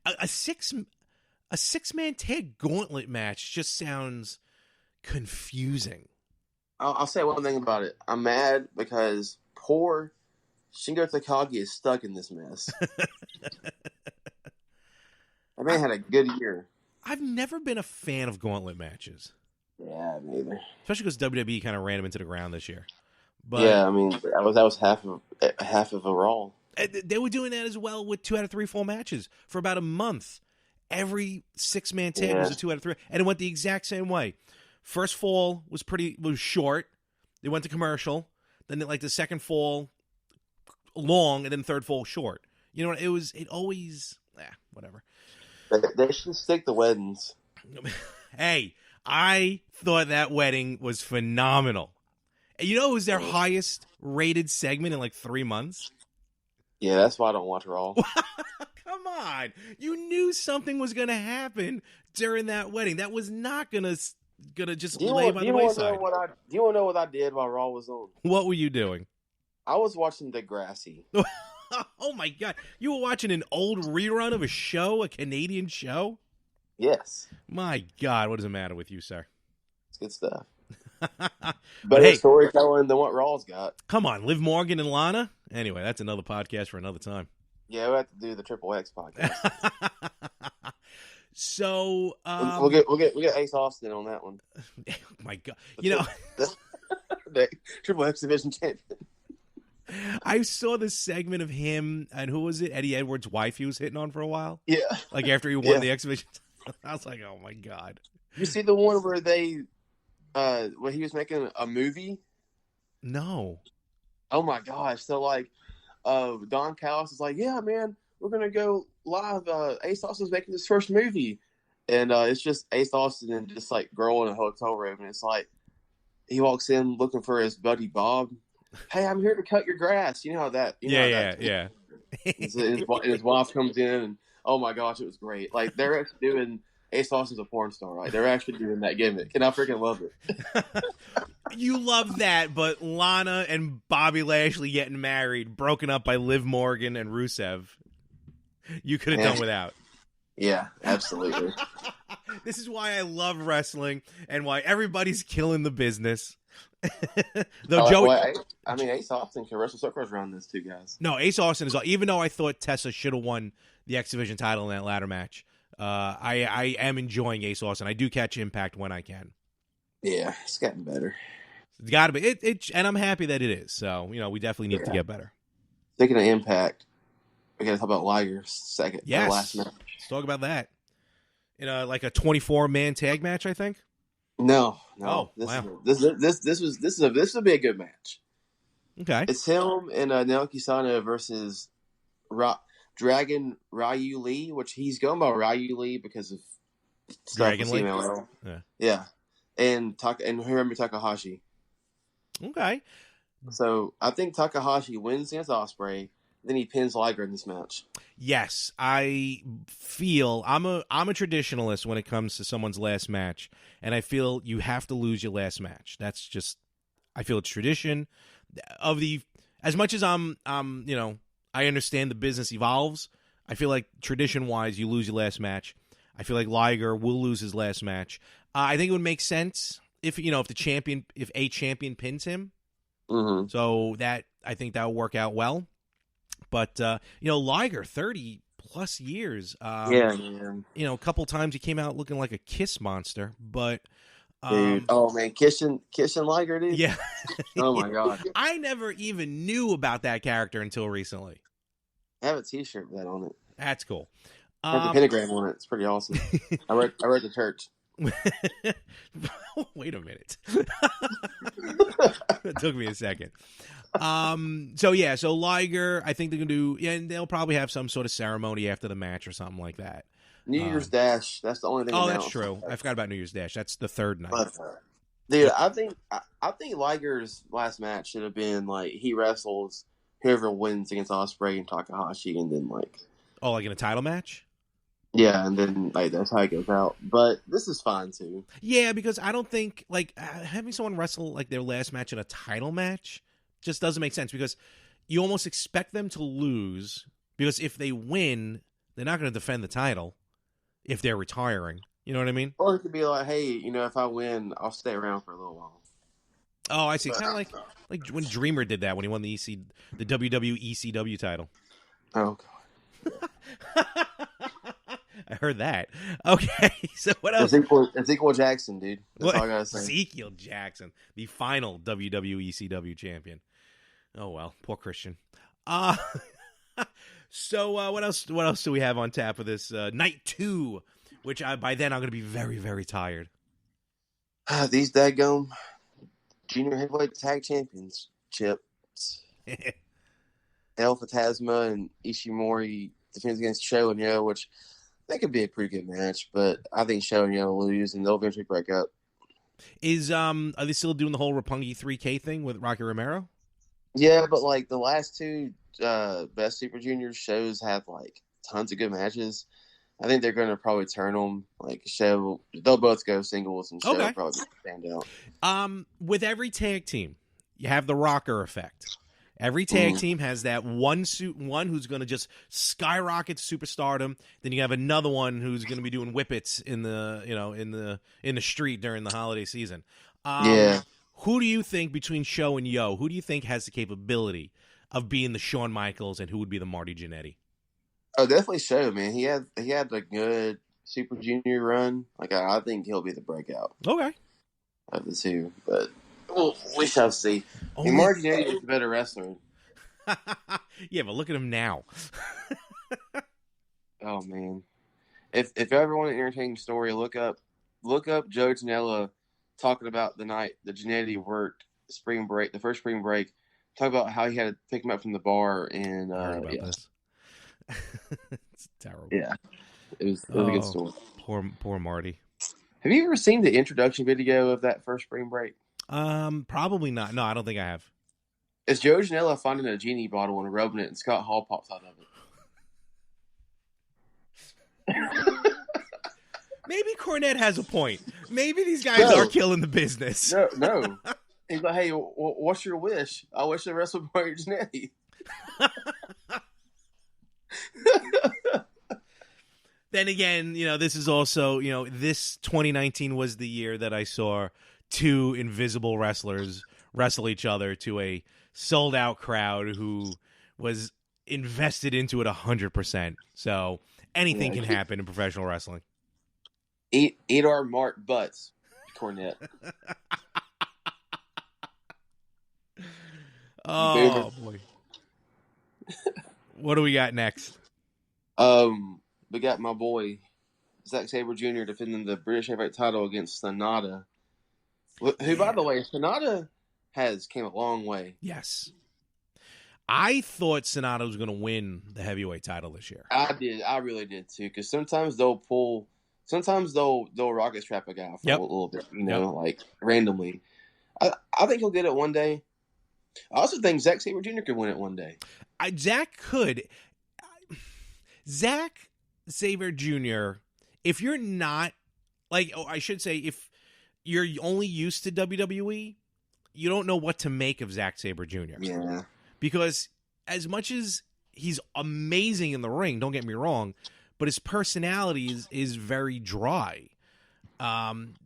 [SPEAKER 1] a 6-man tag gauntlet match just sounds confusing.
[SPEAKER 3] I'll say one thing about it. I'm mad because poor Shingo Takagi is stuck in this mess. That man had a good year.
[SPEAKER 1] I've never been a fan of gauntlet matches.
[SPEAKER 3] Yeah, neither.
[SPEAKER 1] Especially because WWE kind of ran him into the ground this year. But
[SPEAKER 3] yeah, I mean, that was half of a Raw.
[SPEAKER 1] They were doing that as well with 2 out of 3 full matches for about a month. Every 6-man tag was a 2 out of 3, and it went the exact same way. First fall was short. They went to commercial. Then the second fall long, and then third fall short. You know what? It always whatever.
[SPEAKER 3] They should stick to weddings.
[SPEAKER 1] Hey, I thought that wedding was phenomenal. You know, it was their highest rated segment in 3 months.
[SPEAKER 3] Yeah, that's why I don't watch Raw.
[SPEAKER 1] Come on. You knew something was going to happen during that wedding. That was not going to just lay by the wayside.
[SPEAKER 3] Do you want to know what I did while Raw was on?
[SPEAKER 1] What were you doing?
[SPEAKER 3] I was watching Degrassi.
[SPEAKER 1] Oh, my God. You were watching an old rerun of a show, a Canadian show?
[SPEAKER 3] Yes.
[SPEAKER 1] My God, what is the matter with you, sir?
[SPEAKER 3] It's good stuff.
[SPEAKER 1] But hey,
[SPEAKER 3] storytelling than what Raw's got.
[SPEAKER 1] Come on, Liv Morgan and Lana? Anyway, that's another podcast for another time.
[SPEAKER 3] Yeah, we'll have to do the Triple X podcast.
[SPEAKER 1] So
[SPEAKER 3] we'll get Ace Austin on that one.
[SPEAKER 1] Oh my God. You know,
[SPEAKER 3] the Triple X division champion.
[SPEAKER 1] I saw this segment of him and who was it? Eddie Edwards' wife he was hitting on for a while.
[SPEAKER 3] Yeah.
[SPEAKER 1] After he won the X Division. I was like, oh my God.
[SPEAKER 3] You see the one where where he was making a movie?
[SPEAKER 1] No.
[SPEAKER 3] Oh my gosh. So Don Callis is like, yeah, man, we're gonna go live. Ace Austin's making his first movie. And it's just Ace Austin and just girl in a hotel room, and it's he walks in looking for his buddy Bob. Hey, I'm here to cut your grass. You know how that.
[SPEAKER 1] Yeah.
[SPEAKER 3] His wife comes in, and oh my gosh, it was great. They're actually doing Ace Austin's a porn star. They're actually doing that gimmick, and I freaking love it.
[SPEAKER 1] You love that, but Lana and Bobby Lashley getting married, broken up by Liv Morgan and Rusev, you could have done without.
[SPEAKER 3] Yeah, absolutely.
[SPEAKER 1] This is why I love wrestling and why everybody's killing the business.
[SPEAKER 3] Ace Austin can wrestle circles around those two guys.
[SPEAKER 1] No, Ace Austin is. Even though I thought Tessa should have won the X Division title in that ladder match, I am enjoying Ace Austin. I do catch Impact when I can.
[SPEAKER 3] Yeah, it's gotten better.
[SPEAKER 1] It's got to be and I'm happy that it is. So we definitely need to get better.
[SPEAKER 3] Speaking of Impact, we got to talk about Liger's second.
[SPEAKER 1] Yes,
[SPEAKER 3] last match.
[SPEAKER 1] Let's talk about that. In a 24-man tag match, I think.
[SPEAKER 3] No.
[SPEAKER 1] Oh,
[SPEAKER 3] This would be a good match.
[SPEAKER 1] Okay.
[SPEAKER 3] It's him and Naoki Sano versus Dragon Ryu Lee, which he's going by Ryu Lee because of
[SPEAKER 1] Dragon Lee.
[SPEAKER 3] Yeah. And Hiromu Takahashi.
[SPEAKER 1] Okay.
[SPEAKER 3] So I think Takahashi wins against Ospreay. Then he pins Liger in this match.
[SPEAKER 1] Yes, I feel I'm a traditionalist when it comes to someone's last match, and I feel you have to lose your last match. That's just I feel it's tradition as much as I understand the business evolves. I feel like tradition wise, you lose your last match. I feel like Liger will lose his last match. I think it would make sense if a champion pins him.
[SPEAKER 3] Mm-hmm.
[SPEAKER 1] So that I think that will work out well. But, Liger, 30-plus years. A couple times he came out looking like a Kiss monster. But,
[SPEAKER 3] dude, oh, man, kissing Liger, dude?
[SPEAKER 1] Yeah.
[SPEAKER 3] Oh, my God.
[SPEAKER 1] I never even knew about that character until recently.
[SPEAKER 3] I have a T-shirt with that on it.
[SPEAKER 1] That's cool.
[SPEAKER 3] I have the pentagram on it. It's pretty awesome. I wrote the church.
[SPEAKER 1] Wait a minute. It took me a second. So Liger, I think they're gonna do, and they'll probably have some sort of ceremony after the match or something like that.
[SPEAKER 3] New Year's Dash. That's the only thing.
[SPEAKER 1] Oh, that's true. I forgot about New Year's Dash. That's the third night.
[SPEAKER 3] Dude, I think Liger's last match should have been like he wrestles whoever wins against Ospreay and Takahashi, and then like
[SPEAKER 1] in a title match.
[SPEAKER 3] Yeah, and then like that's how it goes out. But this is fine too.
[SPEAKER 1] Yeah, because I don't think like having someone wrestle like their last match in a title match just doesn't make sense, because you almost expect them to lose, because if they win, they're not going to defend the title if they're retiring. You know what I mean?
[SPEAKER 3] Or it could be like, hey, if I win, I'll stay around for a little while.
[SPEAKER 1] Oh, I see. Kind of like when Dreamer did that when he won the WWE ECW title.
[SPEAKER 3] Oh God.
[SPEAKER 1] I heard that. Okay, so what else?
[SPEAKER 3] Ezekiel Jackson, dude. That's all I gotta say.
[SPEAKER 1] Ezekiel Jackson, the final WWE ECW champion. Oh well, poor Christian. So what else? What else do we have on tap for this night 2? Which by then I'm going to be very, very tired.
[SPEAKER 3] These daggum junior heavyweight tag championships. El Phantasma and Ishimori defends against Sho and Yo, which I think could be a pretty good match, but I think Sho and Yo will lose and they'll eventually break up.
[SPEAKER 1] Are they still doing the whole Roppongi 3K thing with Rocky Romero?
[SPEAKER 3] Yeah, but like the last 2 Best Super Juniors shows have like tons of good matches. I think they're going to probably turn them. Like Sho, they'll both go singles, and Sho will probably stand out.
[SPEAKER 1] With every tag team, you have the rocker effect. Every tag team has that one who's going to just skyrocket to superstardom. Then you have another one who's going to be doing whippets in the street during the holiday season. Who do you think between Sho and Yo? Who do you think has the capability of being the Shawn Michaels, and who would be the Marty Jannetty?
[SPEAKER 3] Oh, definitely Sho, man. He had a good Super Junior run. Like I think he'll be the breakout.
[SPEAKER 1] Okay.
[SPEAKER 3] Of the 2, but we shall see. And Marty Jannetty is a better wrestler.
[SPEAKER 1] Yeah, but look at him now.
[SPEAKER 3] Oh man, if you ever want an entertaining story, look up Joe Janela talking about the night that Jannetty worked the first spring break. Talk about how he had to pick him up from the bar and
[SPEAKER 1] this. It's terrible.
[SPEAKER 3] Yeah, it was a good story.
[SPEAKER 1] Poor Marty.
[SPEAKER 3] Have you ever seen the introduction video of that first spring break?
[SPEAKER 1] Probably not. No, I don't think I have.
[SPEAKER 3] It's Joe Janela finding a genie bottle and rubbing it, and Scott Hall pops out of it.
[SPEAKER 1] Maybe Cornette has a point. Maybe these guys are killing the business.
[SPEAKER 3] No. He's like, hey, what's your wish? I wish to wrestle Marty Jannetty.
[SPEAKER 1] Then again, this is also, this 2019 was the year that I saw 2 invisible wrestlers wrestle each other to a sold-out crowd who was invested into it 100%. So anything can happen in professional wrestling.
[SPEAKER 3] Eat our mark butts, Cornette.
[SPEAKER 1] Oh, boy. What do we got next?
[SPEAKER 3] We got my boy Zack Sabre Jr. defending the British Heavyweight title against Sonata. Who, by the way, Sonata came a long way.
[SPEAKER 1] Yes. I thought Sonata was going to win the heavyweight title this year.
[SPEAKER 3] I did. I really did too. Because sometimes they'll rocket strap a guy for a little bit, like randomly. I think he'll get it one day. I also think Zack Sabre Jr. could win it one day.
[SPEAKER 1] Zack could. Zack Sabre Jr., if you're not, if you're only used to WWE, you don't know what to make of Zack Sabre Jr.
[SPEAKER 3] Yeah.
[SPEAKER 1] Because as much as he's amazing in the ring, don't get me wrong, but his personality is very dry.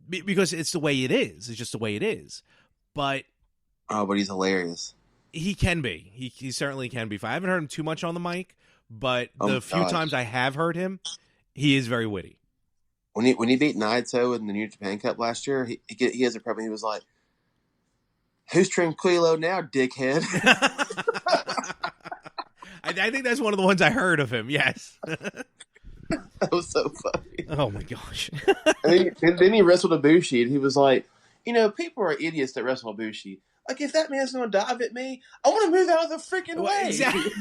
[SPEAKER 1] Because it's the way it is. It's just the way it is. But
[SPEAKER 3] he's hilarious.
[SPEAKER 1] He can be. He certainly can be. I haven't heard him too much on the mic, but the few times I have heard him, he is very witty.
[SPEAKER 3] When he beat Naito in the New Japan Cup last year, he has a problem. He was like, "Who's Tranquilo now, dickhead?"
[SPEAKER 1] I think that's one of the ones I heard of him. Yes.
[SPEAKER 3] That was so funny.
[SPEAKER 1] Oh my gosh.
[SPEAKER 3] And then he wrestled Ibushi, and he was like, people are idiots that wrestle Ibushi. Like, if that man's going to dive at me, I want to move out of the freaking way.
[SPEAKER 1] Exactly.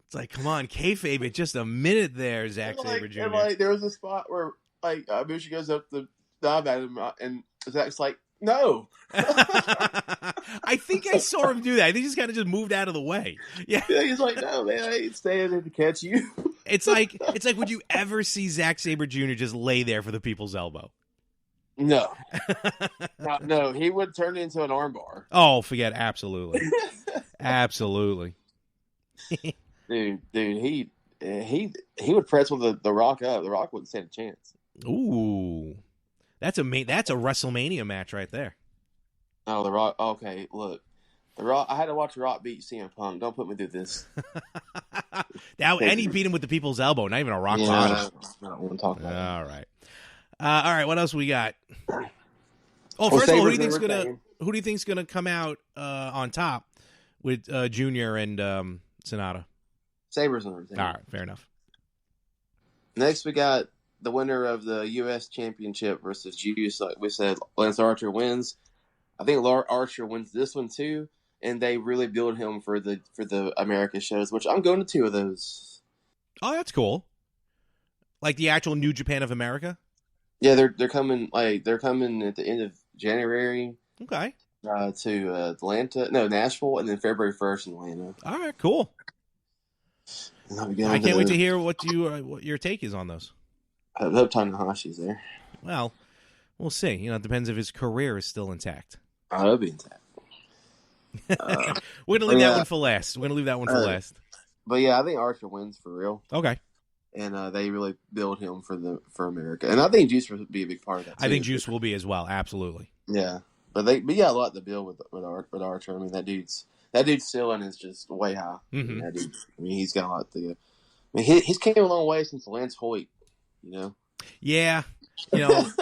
[SPEAKER 1] It's like, come on, kayfabe it just a minute there, Zack Sabre Jr.
[SPEAKER 3] And like, there was a spot where like Ibushi goes up to dive at him, and Zack's like, no.
[SPEAKER 1] I think I saw him do that. I think he's kind of just moved out of the way. Yeah,
[SPEAKER 3] he's like, no, man, I ain't staying there to catch you.
[SPEAKER 1] It's like, would you ever see Zack Sabre Jr. just lay there for the people's elbow?
[SPEAKER 3] No. No, he would turn into an armbar.
[SPEAKER 1] Oh, forget, absolutely. Absolutely.
[SPEAKER 3] Dude, he would press with the Rock up. The Rock wouldn't stand a chance.
[SPEAKER 1] Ooh. That's a WrestleMania match right there.
[SPEAKER 3] Oh, the Rock. Okay, look. The Rock. I had to watch the Rock beat CM Punk. Don't put me through this.
[SPEAKER 1] And he beat him with the people's elbow, not even a rock bottom.
[SPEAKER 3] I don't want to talk about
[SPEAKER 1] All right. All right, what else we got? Oh, first of all, who do you think's gonna come out on top with Junior and Sonata?
[SPEAKER 3] Sabre's on everything.
[SPEAKER 1] All right, fair enough.
[SPEAKER 3] Next, we got the winner of the U.S. Championship versus Juice. Like we said, Lance Archer wins. I think Archer wins this one too, and they really build him for the America shows, which I'm going to 2 of those.
[SPEAKER 1] Oh, that's cool. Like the actual New Japan of America.
[SPEAKER 3] Yeah, they're coming. Like they're coming at the end of January.
[SPEAKER 1] Okay.
[SPEAKER 3] To Nashville, and then February 1st in Atlanta.
[SPEAKER 1] All right, cool. I can't wait to hear what your take is on those.
[SPEAKER 3] I hope Tanahashi's there.
[SPEAKER 1] Well, we'll see. It depends if his career is still intact.
[SPEAKER 3] Oh, it'll be intact.
[SPEAKER 1] We're gonna leave that one for last.
[SPEAKER 3] But yeah, I think Archer wins for real.
[SPEAKER 1] Okay.
[SPEAKER 3] And they really build him for America, and I think Juice will be a big part of that too.
[SPEAKER 1] I think Juice will be as well. Absolutely.
[SPEAKER 3] Yeah, but a lot to build with Archer. I mean, that dude's ceiling is just way high.
[SPEAKER 1] Mm-hmm.
[SPEAKER 3] That dude, he's got a lot to go. I mean, he's came a long way since Lance Hoyt.
[SPEAKER 1] Yeah, a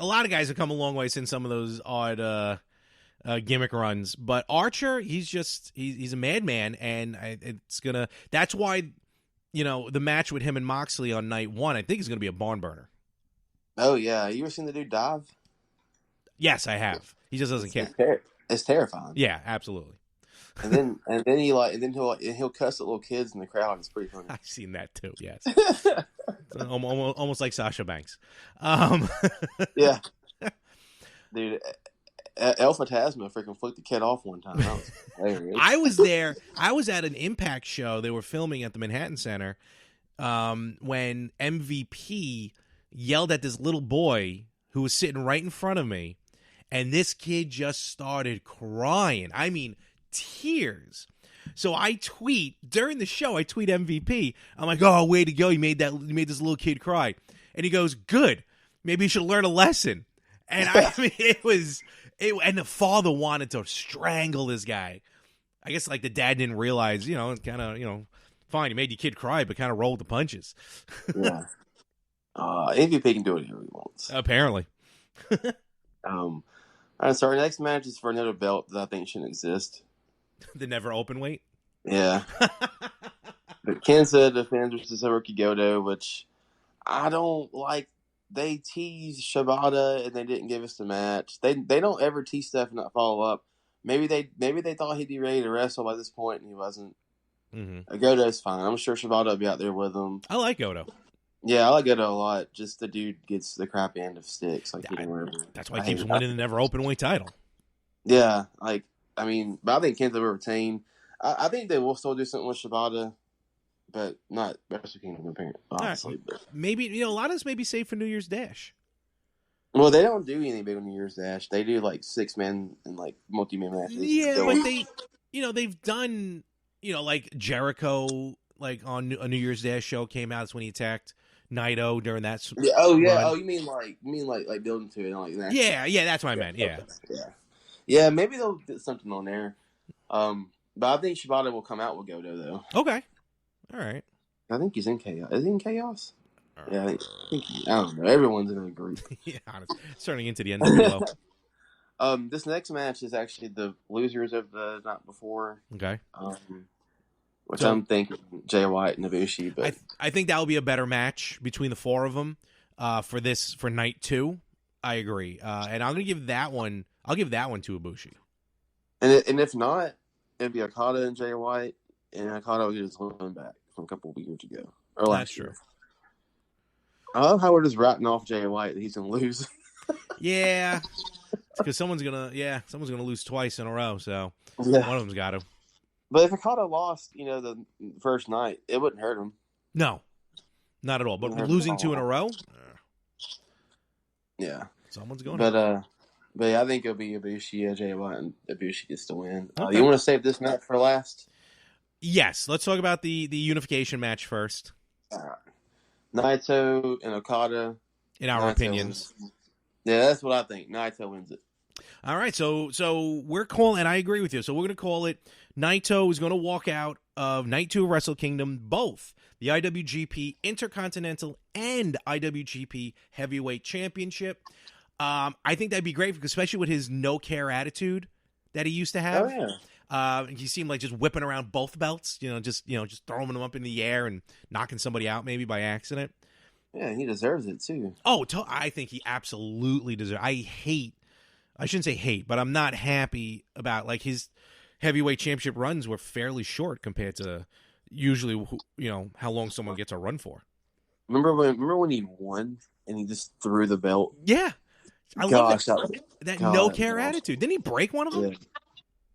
[SPEAKER 1] lot of guys have come a long way since some of those odd gimmick runs. But Archer, he's a madman, and that's why, the match with him and Moxley on night 1, I think is going to be a barn burner.
[SPEAKER 3] Oh yeah, you ever seen the dude dive?
[SPEAKER 1] Yes, I have. He just doesn't care.
[SPEAKER 3] It's terrifying.
[SPEAKER 1] Yeah, absolutely.
[SPEAKER 3] And then he'll cuss at little kids in the crowd. It's pretty funny.
[SPEAKER 1] I've seen that too. Yes, almost like Sasha Banks.
[SPEAKER 3] Yeah, dude. Alpha Tasma freaking flicked the kid off one time. That was hilarious.
[SPEAKER 1] I was there. I was at an Impact show. They were filming at the Manhattan Center when MVP yelled at this little boy who was sitting right in front of me, and this kid just started crying. I mean, tears. So I tweet during the show. I tweet MVP. I'm like, "Oh, way to go! You made this little kid cry." And he goes, "Good. Maybe you should learn a lesson." And I mean, and the father wanted to strangle this guy. I guess like the dad didn't realize, it's kind of, fine, you made your kid cry, but kind of rolled the punches.
[SPEAKER 3] Yeah. MVP can do it whatever he wants.
[SPEAKER 1] Apparently.
[SPEAKER 3] All right, so our next match is for another belt that I think shouldn't exist.
[SPEAKER 1] The never open weight?
[SPEAKER 3] Yeah. But Kenta defends versus Hiroki Goto, which I don't like. They teased Shibata and they didn't give us the match. They don't ever tease stuff and not follow up. Maybe they thought he'd be ready to wrestle by this point and he wasn't.
[SPEAKER 1] Mm-hmm.
[SPEAKER 3] Goto's fine. I'm sure Shibata will be out there with him.
[SPEAKER 1] I like Goto.
[SPEAKER 3] Yeah, I like Goto a lot. Just the dude gets the crappy end of sticks.
[SPEAKER 1] That's why he keeps winning the never open weight title.
[SPEAKER 3] Yeah, but I think Kenta will retain. I think they will still do something with Shibata. But not WrestleKingdom, apparently. Honestly,
[SPEAKER 1] right. Maybe a lot of this may be saved for New Year's Dash.
[SPEAKER 3] Well, they don't do anything big on New Year's Dash. They do 6-man and multi-man matches.
[SPEAKER 1] Yeah, but they've done like Jericho on a New Year's Dash show came out. That's when he attacked Naito during that.
[SPEAKER 3] Yeah. Oh yeah.
[SPEAKER 1] Run.
[SPEAKER 3] Oh, you mean building to it like that?
[SPEAKER 1] Yeah. That's what I meant. Yeah.
[SPEAKER 3] Okay. Yeah. Maybe they'll get something on there. But I think Shibata will come out with Goto though.
[SPEAKER 1] Okay. All right.
[SPEAKER 3] I think he's in Chaos. Is he in Chaos? Yeah, I don't know. Everyone's in a group.
[SPEAKER 1] Yeah, honestly. It's turning into the NWO.
[SPEAKER 3] This next match is actually the losers of the night before.
[SPEAKER 1] Okay.
[SPEAKER 3] which I'm thinking Jay White and Ibushi. But
[SPEAKER 1] I think that will be a better match between the four of them for night 2. I agree, and I'm gonna give that one. I'll give that one to Ibushi.
[SPEAKER 3] And if not, it'd be Okada and Jay White, and Okada will get his win back from a couple of years ago or last year. I love how we're just writing off Jay White that he's gonna lose.
[SPEAKER 1] Yeah, because someone's gonna lose twice in a row. So one of them's got to.
[SPEAKER 3] But if Okada lost, the first night, it wouldn't hurt him.
[SPEAKER 1] No, not at all. But losing 2 in a row,
[SPEAKER 3] yeah,
[SPEAKER 1] someone's going.
[SPEAKER 3] But yeah, I think it'll be Ibushi, Jay White, and Ibushi gets to win. Okay. You want to save this match for last?
[SPEAKER 1] Yes, let's talk about the unification match first.
[SPEAKER 3] All right. Naito and Okada.
[SPEAKER 1] In our opinions.
[SPEAKER 3] Yeah, that's what I think. Naito wins it. All
[SPEAKER 1] right, so we're calling, and I agree with you. So we're going to call it Naito is going to walk out of Night 2 of WrestleKingdom, both the IWGP Intercontinental and IWGP Heavyweight Championship. I think that'd be great, especially with his no-care attitude that he used to have.
[SPEAKER 3] Oh, yeah.
[SPEAKER 1] He seemed like just whipping around both belts, just throwing them up in the air and knocking somebody out maybe by accident.
[SPEAKER 3] Yeah, he deserves it too.
[SPEAKER 1] Oh, I think he absolutely deserves. I shouldn't say hate, but I'm not happy about his heavyweight championship runs were fairly short compared to usually how long someone gets a run for.
[SPEAKER 3] Remember when he won and he just threw the belt?
[SPEAKER 1] Yeah, I love that no care attitude. Didn't he break one of them?
[SPEAKER 3] Yeah.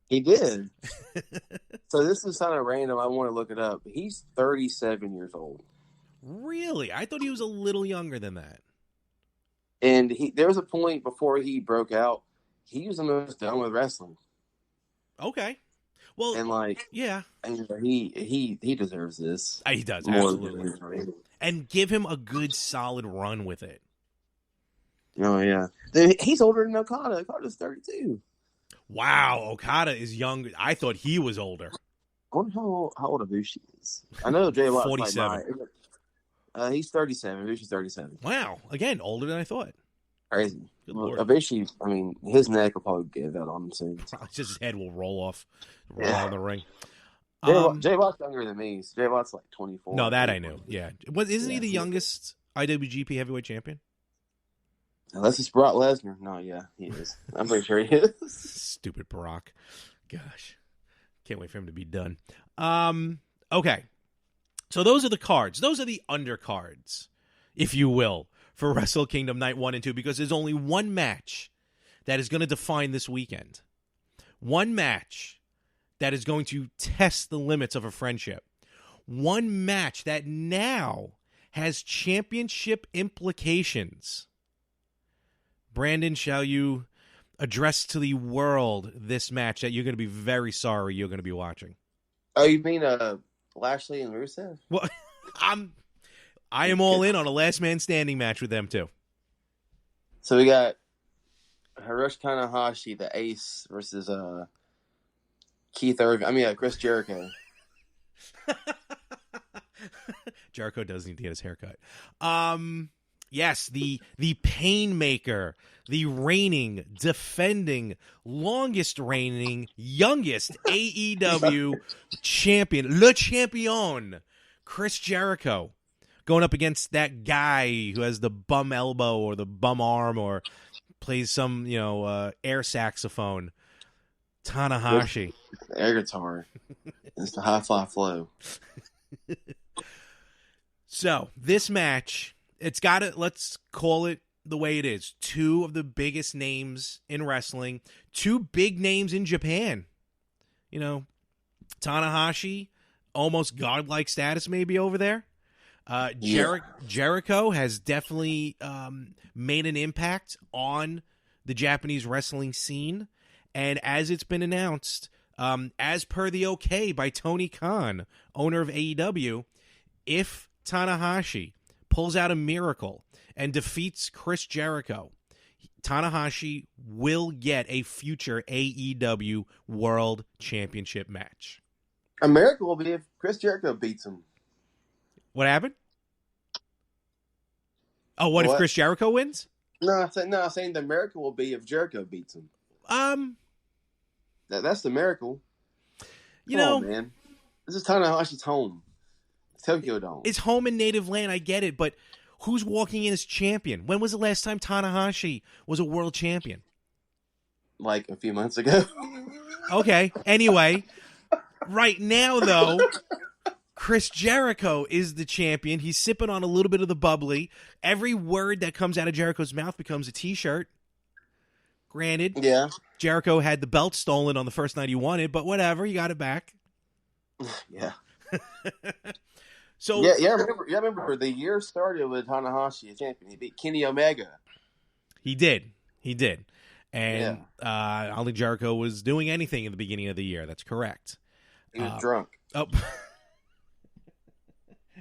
[SPEAKER 3] He did. So this is kind of random. I want to look it up. He's 37 years old.
[SPEAKER 1] Really? I thought he was a little younger than that.
[SPEAKER 3] And there was a point before he broke out, he was almost done with wrestling.
[SPEAKER 1] Okay. Well,
[SPEAKER 3] and
[SPEAKER 1] yeah.
[SPEAKER 3] And he deserves this.
[SPEAKER 1] He does, absolutely. And give him a good solid run with it.
[SPEAKER 3] Oh, yeah. He's older than Okada. Okada's 32.
[SPEAKER 1] Wow, Okada is young. I thought he was older.
[SPEAKER 3] I wonder how old Ibushi is. I know Jay Watt's
[SPEAKER 1] 47.
[SPEAKER 3] He's 37. Ibushi's 37.
[SPEAKER 1] Wow. Again, older than I thought.
[SPEAKER 3] Crazy. Ibushi, his neck will probably give out on him soon.
[SPEAKER 1] His head will roll out of the ring.
[SPEAKER 3] Jay Watt's younger than me. So Jay Watt's 24.
[SPEAKER 1] No, that I knew. Yeah. Isn't he the youngest IWGP heavyweight champion?
[SPEAKER 3] Unless it's Brock Lesnar. No, yeah, he is. I'm pretty sure he is.
[SPEAKER 1] Stupid Brock. Gosh. Can't wait for him to be done. Okay. So those are the cards. Those are the undercards, if you will, for Wrestle Kingdom Night 1 and 2, because there's only one match that is going to define this weekend. One match that is going to test the limits of a friendship. One match that now has championship implications. Brandon, shall you address to the world this match that you're going to be very sorry you're going to be watching?
[SPEAKER 3] Oh, you mean Lashley and Rusev?
[SPEAKER 1] Well, I am all in on a last man standing match with them too.
[SPEAKER 3] So we got Hiroshi Tanahashi, the Ace, versus Chris Jericho.
[SPEAKER 1] Jericho does need to get his haircut. Yes, the Painmaker, the reigning, defending, longest reigning, youngest AEW champion, Le Champion, Chris Jericho, going up against that guy who has the bum elbow or the bum arm or plays some, air saxophone, Tanahashi.
[SPEAKER 3] Air guitar. It's the high fly flow.
[SPEAKER 1] So, this match, let's call it the way it is. Two of the biggest names in wrestling, two big names in Japan. Tanahashi, almost godlike status maybe over there. Jericho has definitely made an impact on the Japanese wrestling scene. And as it's been announced, as per the okay by Tony Khan, owner of AEW, if Tanahashi pulls out a miracle and defeats Chris Jericho, Tanahashi will get a future AEW World Championship match.
[SPEAKER 3] A miracle will be if Chris Jericho beats him.
[SPEAKER 1] What happened? Oh, what if Chris Jericho wins?
[SPEAKER 3] No, I'm saying the miracle will be if Jericho beats him. That's the miracle.
[SPEAKER 1] Come on,
[SPEAKER 3] man. This is Tanahashi's home. Tokyo Dome.
[SPEAKER 1] It's home in native land. I get it, but who's walking in as champion? When was the last time Tanahashi was a world champion?
[SPEAKER 3] Like a few months ago.
[SPEAKER 1] Okay. Anyway, right now though, Chris Jericho is the champion. He's sipping on a little bit of the bubbly. Every word that comes out of Jericho's mouth becomes a T-shirt. Granted,
[SPEAKER 3] Yeah.
[SPEAKER 1] Jericho had the belt stolen on the first night he won it, but whatever, he got it back.
[SPEAKER 3] Yeah.
[SPEAKER 1] So
[SPEAKER 3] I remember the year started with Tanahashi, a champion. He beat Kenny Omega.
[SPEAKER 1] He did. And I don't think Jericho was doing anything in the beginning of the year. That's correct.
[SPEAKER 3] He was drunk.
[SPEAKER 1] Oh,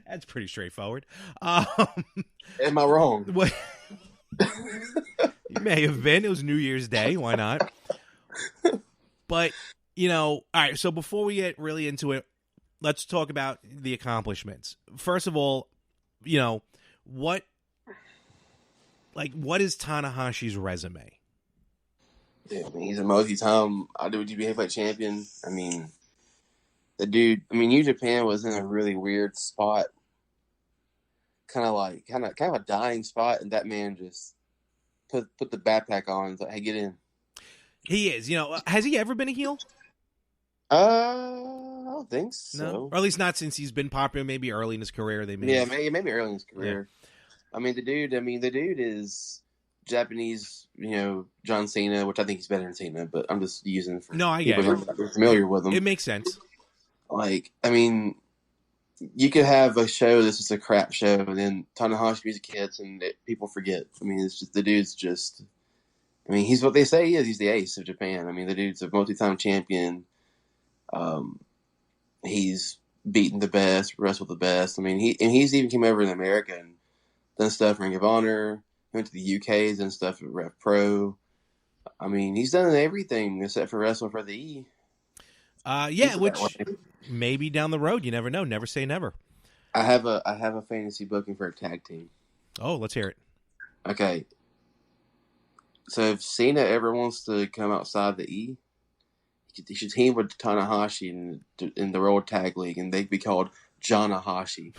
[SPEAKER 1] that's pretty straightforward.
[SPEAKER 3] Am I wrong?
[SPEAKER 1] You may have been. It was New Year's Day. Why not? But, all right, so before we get really into it, let's talk about the accomplishments. First of all, what is Tanahashi's resume?
[SPEAKER 3] Yeah, he's a multi-time IWGP Heavyweight Champion. I mean, the dude. New Japan was in a really weird spot, kind of a dying spot, and that man just put the backpack on and thought, "Hey, get in."
[SPEAKER 1] He is. Has he ever been a heel?
[SPEAKER 3] I don't think so.
[SPEAKER 1] No, or at least not since he's been popular. Maybe early in his career, maybe
[SPEAKER 3] early in his career. Yeah. The dude is Japanese, John Cena, which I think he's better than Cena, but I'm just using for
[SPEAKER 1] I get
[SPEAKER 3] people
[SPEAKER 1] it.
[SPEAKER 3] who are familiar with him.
[SPEAKER 1] It makes sense.
[SPEAKER 3] You could have a show that's just a crap show, and then Tanahashi music hits, and people forget. It's just the dude's just. He's what they say he is. He's the ace of Japan. The dude's a multi-time champion. He's beaten the best, wrestled the best. He's even came over in America and done stuff for Ring of Honor. Went to the UK, done stuff at Rev Pro. He's done everything except for wrestling for the E.
[SPEAKER 1] Which maybe down the road, you never know. Never say never.
[SPEAKER 3] I have a fantasy booking for a tag team.
[SPEAKER 1] Oh, let's hear it.
[SPEAKER 3] Okay. So if Cena ever wants to come outside the E, he should team with Tanahashi in the World Tag League, and they'd be called Jonahashi.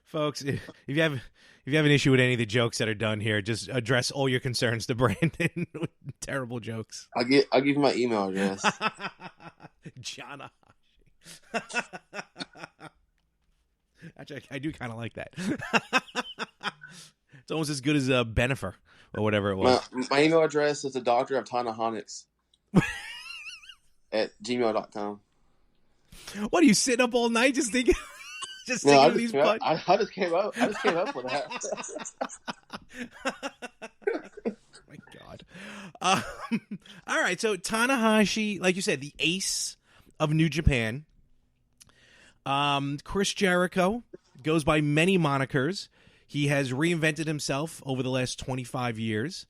[SPEAKER 1] Folks, if you have an issue with any of the jokes that are done here, just address all your concerns to Brandon with terrible jokes.
[SPEAKER 3] I'll give you my email address.
[SPEAKER 1] Jonahashi. Actually, I do kind of like that. It's almost as good as Benifer or whatever it was.
[SPEAKER 3] My email address is the Doctor of Tanahonics at gmail.com.
[SPEAKER 1] What, are you sitting up all night just thinking? Just thinking of these puns?
[SPEAKER 3] I just came up with that.
[SPEAKER 1] My God. All right, so Tanahashi, like you said, the ace of New Japan. Chris Jericho goes by many monikers. He has reinvented himself over the last 25 years.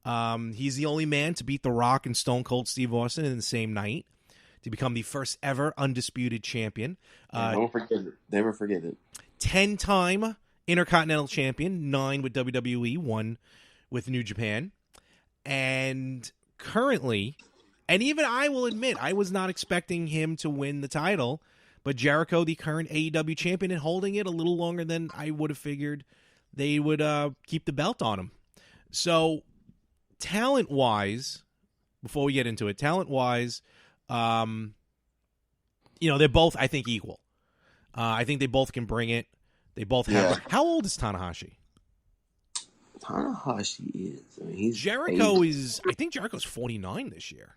[SPEAKER 1] He's the only man to beat The Rock and Stone Cold Steve Austin in the same night to become the first ever undisputed champion.
[SPEAKER 3] Don't forget it. Never forget it.
[SPEAKER 1] 10-time Intercontinental champion, 9 with WWE, 1 with New Japan. And currently, and even I will admit, I was not expecting him to win the title, but Jericho, the current AEW champion, and holding it a little longer than I would have figured they would keep the belt on him. So, talent-wise, before we get into it, talent-wise, they're both, I think, equal. I think they both can bring it. They both have.
[SPEAKER 3] Yeah.
[SPEAKER 1] How old is Tanahashi?
[SPEAKER 3] Tanahashi is. He's
[SPEAKER 1] Jericho is. I think Jericho's 49 this year.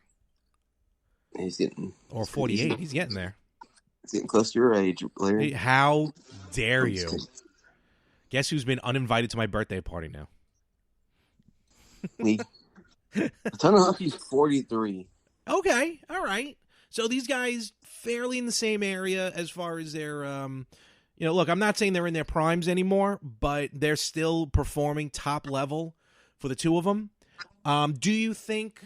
[SPEAKER 3] He's getting.
[SPEAKER 1] Or 48. He's getting there.
[SPEAKER 3] He's getting close to your age, Larry.
[SPEAKER 1] Hey, how dare you? Guess who's been uninvited to my birthday party now?
[SPEAKER 3] Tanahashi's 43.
[SPEAKER 1] Okay, all right. So these guys fairly in the same area as far as their, look, I'm not saying they're in their primes anymore, but they're still performing top level for the two of them. Do you think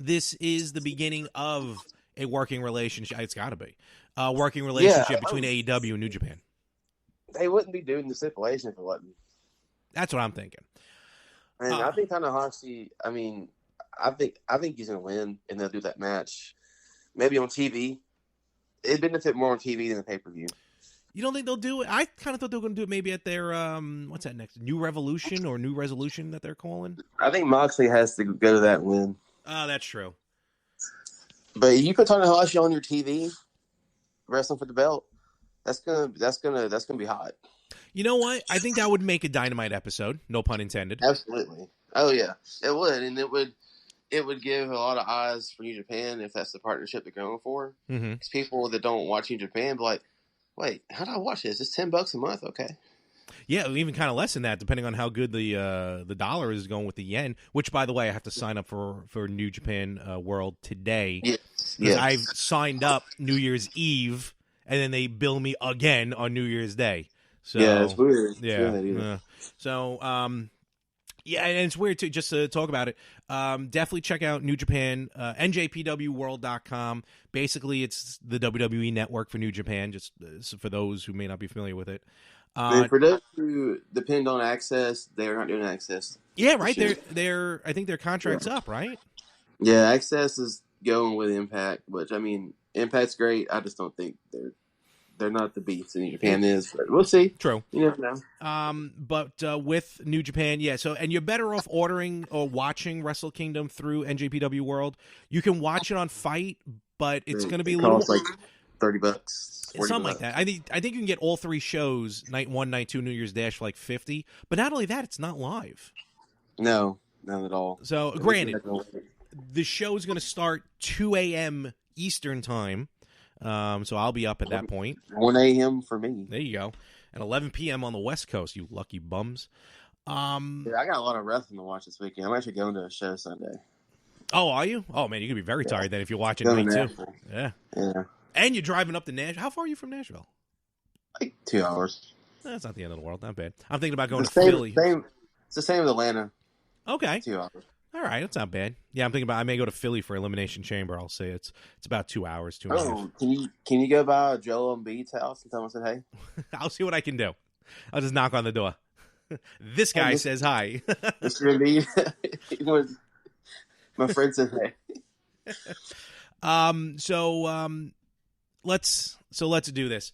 [SPEAKER 1] this is the beginning of a working relationship? It's got to be a working relationship between AEW and New Japan.
[SPEAKER 3] They wouldn't be doing the stipulation if it wasn't.
[SPEAKER 1] That's what I'm thinking.
[SPEAKER 3] And I think Tanahashi. I think he's gonna win, and they'll do that match. maybe on TV. It'd benefit more on TV than the pay-per-view.
[SPEAKER 1] You don't think they'll do it? I kind of thought they were going to do it maybe at their, what's that next? New Revolution or New Resolution that they're calling?
[SPEAKER 3] I think Moxley has to go to that win.
[SPEAKER 1] Oh, that's true.
[SPEAKER 3] But you put Tanahashi on your TV, wrestling for the belt, that's gonna be hot.
[SPEAKER 1] You know what? I think that would make a Dynamite episode. No pun intended.
[SPEAKER 3] Absolutely. Oh yeah, it would, and it would give a lot of eyes for New Japan if that's the partnership they're going for. Because people that don't watch New Japan be like, wait, how do I watch this? It's $10 a month, okay?
[SPEAKER 1] Yeah, even kind of less than that, depending on how good the dollar is going with the yen. Which, by the way, I have to sign up for New Japan World today.
[SPEAKER 3] Yes.
[SPEAKER 1] I've signed up New Year's Eve, and then they bill me again on New Year's Day. So,
[SPEAKER 3] yeah, it's weird.
[SPEAKER 1] Yeah. So, yeah, and it's weird too. Just to talk about it, definitely check out New Japan, NJPWWorld.com. Basically, it's the WWE network for New Japan. Just for those who may not be familiar with it.
[SPEAKER 3] For those who depend on access, they're not doing access.
[SPEAKER 1] Yeah, right. They're I think their contract's up, right?
[SPEAKER 3] Yeah, access is going with Impact, which I mean, Impact's great. I just don't think they're not the beast in New Japan is, but we'll see.
[SPEAKER 1] True.
[SPEAKER 3] You never know.
[SPEAKER 1] But with New Japan, yeah. So, and you're better off ordering or watching WrestleKingdom through NJPW World. You can watch it on Fight, but it's going to be a little
[SPEAKER 3] like $30,
[SPEAKER 1] something like that. I think you can get all three shows, night 1, night 2, New Year's Dash, for like $50. But not only that, it's not live.
[SPEAKER 3] No, not at all.
[SPEAKER 1] So, granted, the show is going to start 2 a.m. Eastern time. So I'll be up at that point.
[SPEAKER 3] 1 a.m. for me.
[SPEAKER 1] There you go. And 11 p.m. on the West Coast, you lucky bums.
[SPEAKER 3] Yeah, I got a lot of wrestling to watch this weekend. I'm actually going to a show Sunday.
[SPEAKER 1] Oh, are you? Oh, man, you're going to be very tired then if you're watching night 2. Yeah. And you're driving up to Nashville. How far are you from Nashville?
[SPEAKER 3] Like 2 hours.
[SPEAKER 1] That's not the end of the world. Not bad. I'm thinking about going to Philly.
[SPEAKER 3] It's the same with Atlanta.
[SPEAKER 1] Okay.
[SPEAKER 3] 2 hours.
[SPEAKER 1] All right, that's not bad. Yeah, I'm thinking about I may go to Philly for Elimination Chamber. I'll say it's about 2 hours, 2 hours.
[SPEAKER 3] Can you go by Joel Embiid's house and tell him I said hey?
[SPEAKER 1] I'll see what I can do. I'll just knock on the door. This guy says hi.
[SPEAKER 3] Mr. Embiid, my friend said hey.
[SPEAKER 1] Let's do this.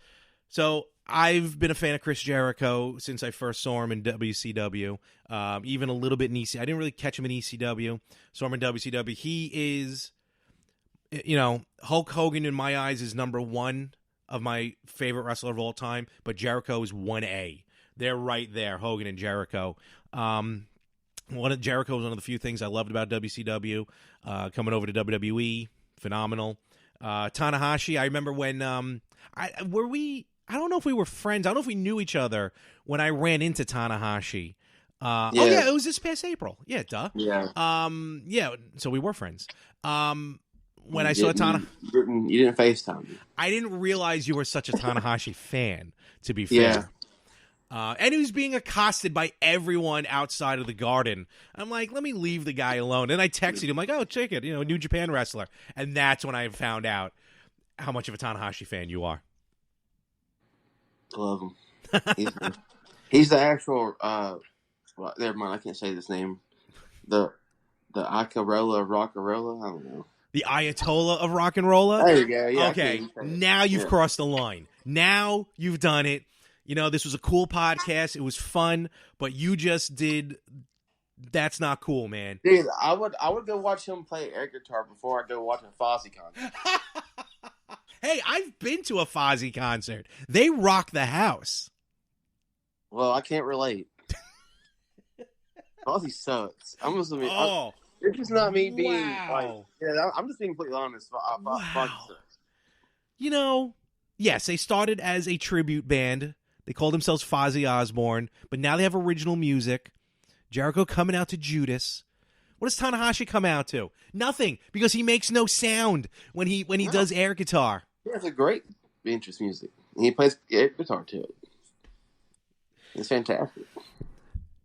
[SPEAKER 1] So I've been a fan of Chris Jericho since I first saw him in WCW, even a little bit in ECW. I didn't really catch him in ECW, saw him in WCW. He is, Hulk Hogan in my eyes is number 1 of my favorite wrestler of all time, but Jericho is 1A. They're right there, Hogan and Jericho. Jericho was one of the few things I loved about WCW. Coming over to WWE, phenomenal. Tanahashi, I remember when I don't know if we were friends. I don't know if we knew each other when I ran into Tanahashi. Oh yeah, it was this past April. Yeah, duh.
[SPEAKER 3] Yeah.
[SPEAKER 1] Yeah. So we were friends. When I saw Tanahashi,
[SPEAKER 3] you didn't FaceTime me.
[SPEAKER 1] I didn't realize you were such a Tanahashi fan. To be fair.
[SPEAKER 3] Yeah.
[SPEAKER 1] And he was being accosted by everyone outside of the Garden. I'm like, let me leave the guy alone. And I texted him like, oh, check it, New Japan wrestler. And that's when I found out how much of a Tanahashi fan you are.
[SPEAKER 3] Love him. He's the actual. Never mind. I can't say this name. The Ikarola of Rockarola. I don't know.
[SPEAKER 1] The Ayatollah of Rock and Rolla.
[SPEAKER 3] There you go. Yeah.
[SPEAKER 1] Okay. Now you've crossed the line. Now you've done it. This was a cool podcast. It was fun, but you just did. That's not cool, man.
[SPEAKER 3] Dude, I would go watch him play air guitar before I go watch a Fozzy concert.
[SPEAKER 1] Hey, I've been to a Fozzy concert. They rock the house.
[SPEAKER 3] Well, I can't relate. Fozzy sucks. I'm just it's just not me being I'm just being completely honest. Fozzy sucks.
[SPEAKER 1] Yes, they started as a tribute band. They called themselves Fozzy Osbourne, but now they have original music. Jericho coming out to Judas. What does Tanahashi come out to? Nothing, because he makes no sound when he does air guitar.
[SPEAKER 3] He has a great interest music. He plays air guitar to it. It's fantastic.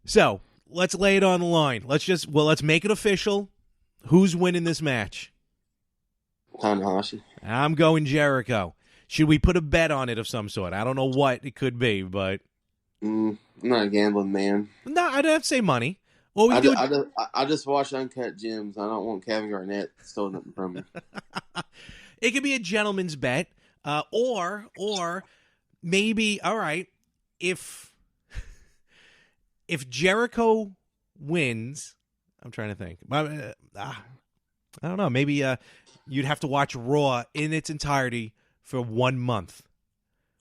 [SPEAKER 1] So let's lay it on the line. Let's make it official. Who's winning this match?
[SPEAKER 3] Tanahashi.
[SPEAKER 1] I'm going Jericho. Should we put a bet on it of some sort? I don't know what it could be, but
[SPEAKER 3] I'm not a gambling man.
[SPEAKER 1] No, I'd have to say money.
[SPEAKER 3] I just watch Uncut Gems. I don't want Kevin Garnett stealing nothing from me.
[SPEAKER 1] It could be a gentleman's bet, or maybe, all right, if Jericho wins, I'm trying to think. I don't know. Maybe you'd have to watch Raw in its entirety for 1 month,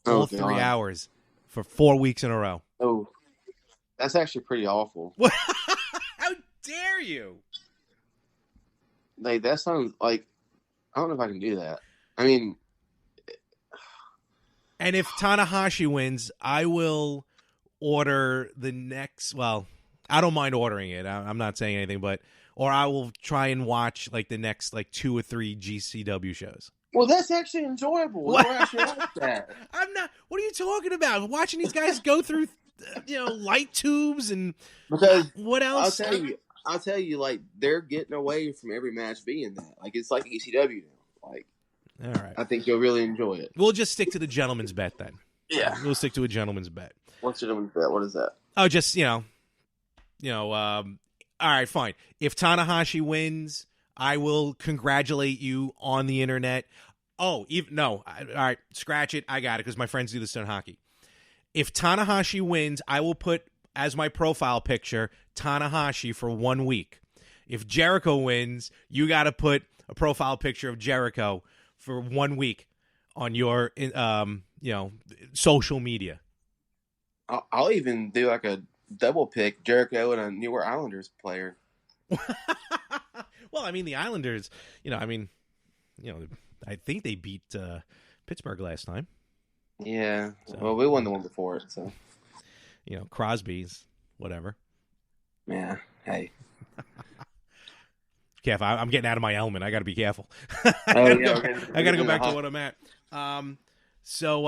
[SPEAKER 1] all 3 hours for 4 weeks in a row.
[SPEAKER 3] Oh, that's actually pretty awful.
[SPEAKER 1] How dare you?
[SPEAKER 3] Like, that sounds like, I don't know if I can do that. I mean,
[SPEAKER 1] and if Tanahashi wins, I will order the next. Well, I don't mind ordering it. I'm not saying anything, or I will try and watch like the next 2 or 3 GCW shows.
[SPEAKER 3] Well, that's actually enjoyable. I actually like that.
[SPEAKER 1] I'm not. What are you talking about? Watching these guys go through, light tubes and
[SPEAKER 3] because
[SPEAKER 1] what else?
[SPEAKER 3] I'll tell you, like, they're getting away from every match being that. Like, it's like ECW now. Like,
[SPEAKER 1] all right.
[SPEAKER 3] I think you'll really enjoy it.
[SPEAKER 1] We'll just stick to the gentleman's bet then.
[SPEAKER 3] Yeah.
[SPEAKER 1] We'll stick to a gentleman's bet.
[SPEAKER 3] What's gentleman's bet? What is that?
[SPEAKER 1] Oh, just, all right, fine. If Tanahashi wins, I will congratulate you on the internet. Oh, no. All right, scratch it. I got it because my friends do this in hockey. If Tanahashi wins, I will put as my profile picture Tanahashi for 1 week. If Jericho wins, you got to put a profile picture of Jericho for 1 week on your, social media.
[SPEAKER 3] I'll even do like a double pick, Jericho and a New York Islanders player.
[SPEAKER 1] Well, I mean, the Islanders, I think they beat Pittsburgh last time.
[SPEAKER 3] Yeah.
[SPEAKER 1] So,
[SPEAKER 3] well, we won the one before it, so.
[SPEAKER 1] Crosby's, whatever.
[SPEAKER 3] Yeah. Hey.
[SPEAKER 1] Careful. I'm getting out of my element. I got to be careful.
[SPEAKER 3] I
[SPEAKER 1] got to go back to what I'm at. So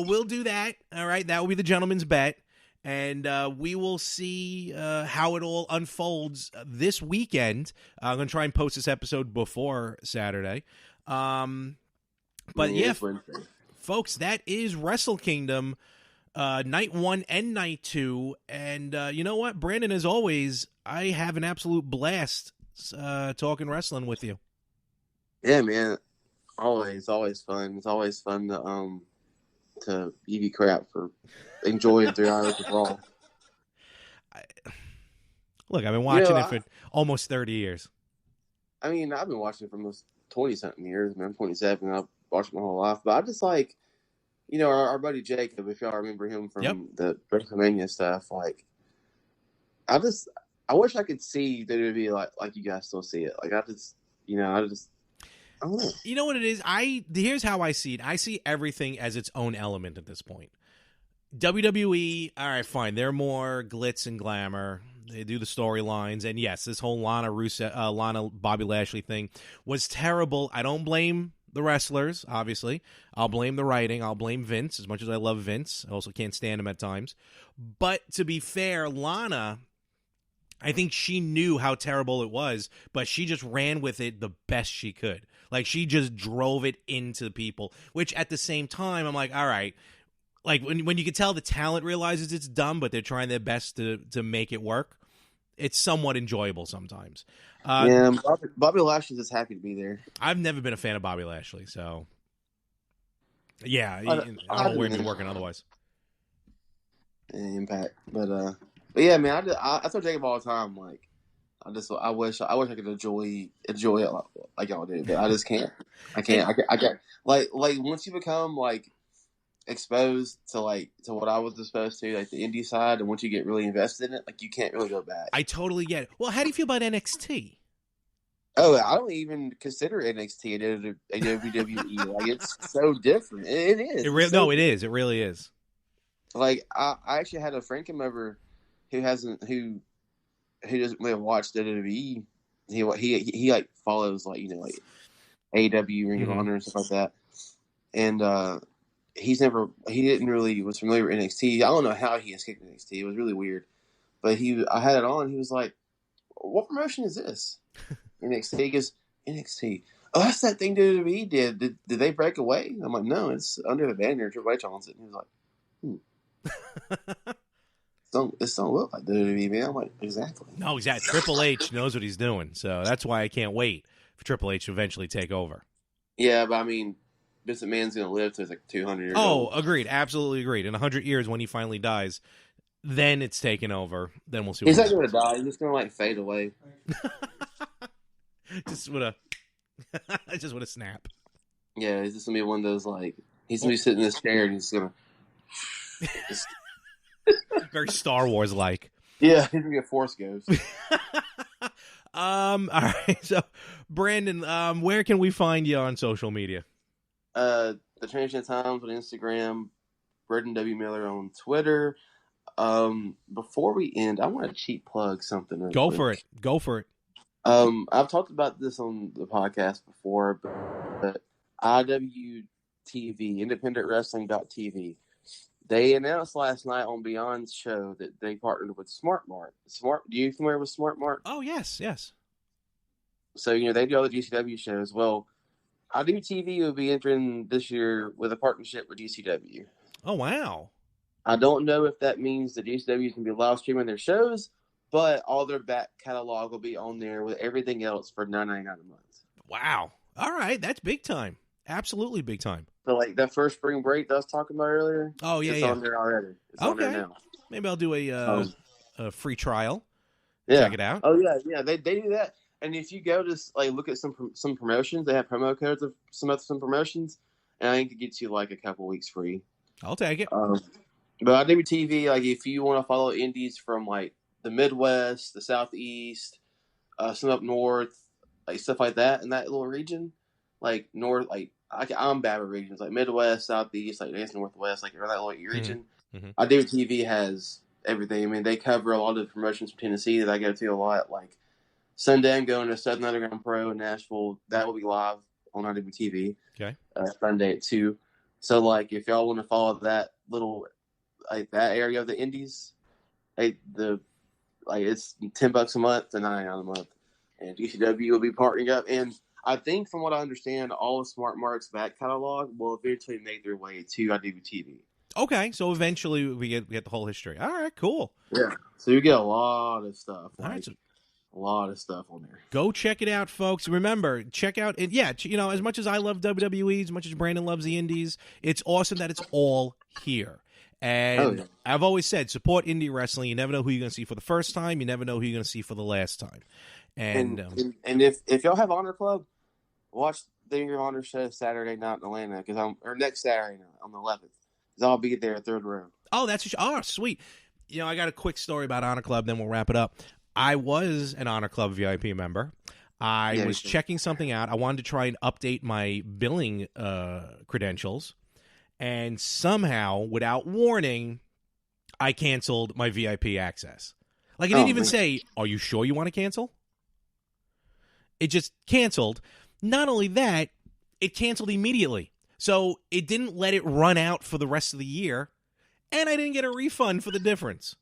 [SPEAKER 1] we'll do that. All right. That will be the gentleman's bet. And we will see how it all unfolds this weekend. I'm going to try and post this episode before Saturday. But yeah, folks, that is WrestleKingdom, night 1 and night 2. And you know what, Brandon, as always, I have an absolute blast talking wrestling with you.
[SPEAKER 3] Yeah, man. Always fun. It's always fun to give you crap for enjoying 3 hours of Raw.
[SPEAKER 1] Look, I've been watching it for almost 30 years.
[SPEAKER 3] I mean, I've been watching it for almost 20-something years, man. I'm 27, and I've watched it my whole life. But I just like, our buddy Jacob, if y'all remember him from the WrestleMania stuff, like, I wish I could see that it would be like you guys still see it. Like, I don't know.
[SPEAKER 1] You know what it is? Here's how I see it. I see everything as its own element at this point. WWE, all right, fine. They're more glitz and glamour. They do the storylines. And yes, this whole Lana Bobby Lashley thing was terrible. I don't blame the wrestlers, obviously. I'll blame the writing. I'll blame Vince, as much as I love Vince. I also can't stand him at times. But to be fair, Lana, I think she knew how terrible it was, but she just ran with it the best she could. Like, she just drove it into people, which at the same time, I'm like, all right. Like, when you can tell the talent realizes it's dumb, but they're trying their best to make it work, it's somewhat enjoyable sometimes.
[SPEAKER 3] Bobby Lashley's just happy to be there.
[SPEAKER 1] I've never been a fan of Bobby Lashley, so yeah, I don't know where he'd be working otherwise.
[SPEAKER 3] Impact, but yeah, man, I tell Jacob all the time, like, I wish I could enjoy it like y'all do, but I just can't. I can't. Like once you become like exposed to what I was exposed to, like the indie side, and once you get really invested in it, like, you can't really go back.
[SPEAKER 1] I totally get it. Well, how do you feel about NXT?
[SPEAKER 3] Oh, I don't even consider NXT a WWE. Like, it's so different. It is.
[SPEAKER 1] It is. It really is.
[SPEAKER 3] Like, I actually had a friend come over who doesn't really watch WWE. He like follows like AEW, Ring of Honor and stuff like that. And he didn't really was familiar with NXT. I don't know how he escaped NXT. It was really weird. But I had it on. He was like, "What promotion is this?" NXT. He goes, "NXT. Oh, that's that thing WWE did. Did they break away?" I'm like, "No, it's under the banner. Triple H owns it." And he was like, This don't look like WWE, man. I'm like, exactly.
[SPEAKER 1] No, exactly. Triple H knows what he's doing, so that's why I can't wait for Triple H to eventually take over.
[SPEAKER 3] Yeah, but I mean, Vincent Mann's going to live to like 200 years
[SPEAKER 1] Oh,
[SPEAKER 3] old.
[SPEAKER 1] agreed. Absolutely agreed. In 100 years, when he finally dies, then it's taken over. Then we'll see what
[SPEAKER 3] He's not
[SPEAKER 1] happens.
[SPEAKER 3] going to die. He's just going to like fade away.
[SPEAKER 1] Just with a snap.
[SPEAKER 3] Yeah, he's just going to be one of those like, he's going to be sitting in this chair and he's going to.
[SPEAKER 1] Very Star Wars like.
[SPEAKER 3] Yeah, he's going to be a Force ghost.
[SPEAKER 1] All right. So, Brandon, where can we find you on social media?
[SPEAKER 3] The Transient Times on Instagram, Braden W. Miller on Twitter. Before we end, I want to cheap plug something.
[SPEAKER 1] Go for it.
[SPEAKER 3] I've talked about this on the podcast before, but IWTV, IndependentWrestling.tv, they announced last night on Beyond's show that they partnered with Smart Mart. Do you familiar with Smart Mart?
[SPEAKER 1] Oh, yes.
[SPEAKER 3] So, they do all the GCW shows. Well, IWTV will be entering this year with a partnership with GCW.
[SPEAKER 1] Oh, wow.
[SPEAKER 3] I don't know if that means that GCW is going to be live streaming their shows, but all their back catalog will be on there with everything else for $9.99 a month.
[SPEAKER 1] Wow. All right. That's big time. Absolutely big time.
[SPEAKER 3] So, like, that first spring break that I was talking about earlier?
[SPEAKER 1] Oh, yeah,
[SPEAKER 3] It's on there already. It's on there now.
[SPEAKER 1] Maybe I'll do a free trial.
[SPEAKER 3] Yeah.
[SPEAKER 1] Check it out.
[SPEAKER 3] Oh, yeah. They do that. And if you go to, like, look at some promotions, they have promo codes of some promotions, and I think it gets you, like, a couple weeks free.
[SPEAKER 1] I'll take it.
[SPEAKER 3] But IWTV, like, if you want to follow indies from, like, the Midwest, the Southeast, some up north, like, stuff like that in that little region, like, north, like, I'm bad with regions, like, Midwest, Southeast, like, Northwest, like, or that little region.
[SPEAKER 1] Mm-hmm.
[SPEAKER 3] IWTV has everything. I mean, they cover a lot of the promotions from Tennessee that I go to a lot, like, Sunday I'm going to Southern Underground Pro in Nashville. That will be live on IWTV.
[SPEAKER 1] Okay.
[SPEAKER 3] Sunday at 2. So, like, if y'all want to follow that little, like, that area of the indies, it's $10 a month to $9 a month, and GCW will be partnering up. And I think, from what I understand, all of Smart Mart's back catalog will eventually make their way to IWTV.
[SPEAKER 1] Okay, so eventually we get the whole history. All right, cool.
[SPEAKER 3] Yeah, so you get a lot of stuff.
[SPEAKER 1] All right, so
[SPEAKER 3] a lot of stuff on there.
[SPEAKER 1] Go check it out, folks. Remember, check out it. Yeah, as much as I love WWE, as much as Brandon loves the indies, it's awesome that it's all here. And I've always said, support indie wrestling. You never know who you're going to see for the first time. You never know who you're going to see for the last time. And
[SPEAKER 3] if y'all have Honor Club, watch the Ring of Honor show Saturday night in Atlanta, or next Saturday night on the 11th. Because I'll be there, third row.
[SPEAKER 1] Oh, sweet. I got a quick story about Honor Club, then we'll wrap it up. I was an Honor Club VIP member. I was checking something out. I wanted to try and update my billing credentials. And somehow, without warning, I canceled my VIP access. Like, it didn't even say, are you sure you want to cancel? It just canceled. Not only that, it canceled immediately. So it didn't let it run out for the rest of the year. And I didn't get a refund for the difference.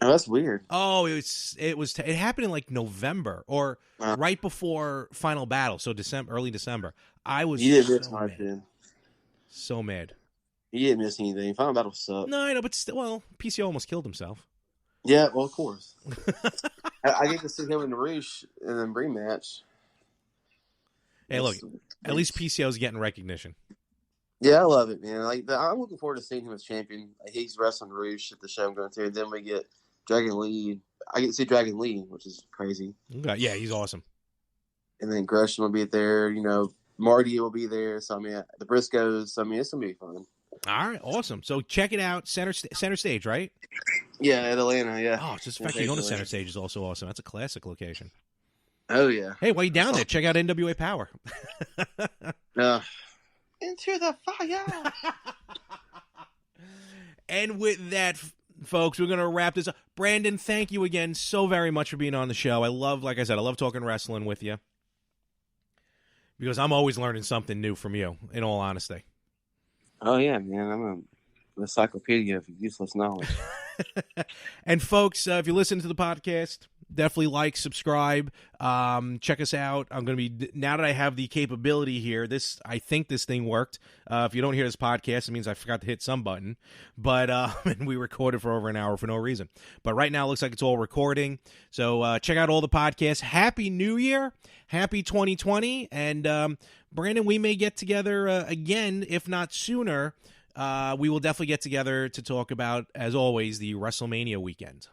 [SPEAKER 3] Oh, that's weird.
[SPEAKER 1] Oh, it happened in like November or right before Final Battle, so early December. I was so mad.
[SPEAKER 3] You didn't miss anything. Final Battle sucked.
[SPEAKER 1] No, I know, but still, PCO almost killed himself.
[SPEAKER 3] Yeah, well, of course. I get to see him in the Roosh in the rematch.
[SPEAKER 1] Hey, look, at least PCO's getting recognition.
[SPEAKER 3] Yeah, I love it, man. I'm looking forward to seeing him as champion. He's wrestling Roosh at the show I'm going to, and then we get Dragon Lee. I get to see Dragon Lee, which is crazy.
[SPEAKER 1] Yeah, he's awesome.
[SPEAKER 3] And then Gresham will be there. Marty will be there. So, I mean, the Briscoes. I mean, it's going to be fun.
[SPEAKER 1] All right, awesome. So check it out. Center Stage, right?
[SPEAKER 3] Yeah, at Atlanta, yeah.
[SPEAKER 1] Oh, just the fact you go to Center Stage is also awesome. That's a classic location.
[SPEAKER 3] Oh, yeah.
[SPEAKER 1] Hey, while you're down there, check out NWA Power.
[SPEAKER 3] Into the fire.
[SPEAKER 1] And with that, folks, we're going to wrap this up. Brandon, thank you again so very much for being on the show. Like I said, I love talking wrestling with you. Because I'm always learning something new from you, in all honesty.
[SPEAKER 3] Oh, yeah, man. I'm an encyclopedia of useless knowledge.
[SPEAKER 1] And, folks, if you listen to the podcast, definitely like, subscribe, check us out. I'm going to be, now that I have the capability here, I think this thing worked. If you don't hear this podcast, it means I forgot to hit some button, but and we recorded for over an hour for no reason. But right now it looks like it's all recording. So check out all the podcasts. Happy New Year. Happy 2020. And Brandon, we may get together again, if not sooner. We will definitely get together to talk about, as always, the WrestleMania weekend.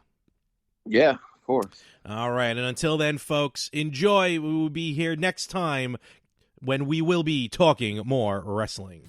[SPEAKER 3] Yeah, of course.
[SPEAKER 1] All right, and until then, folks, enjoy. We will be here next time when we will be talking more wrestling.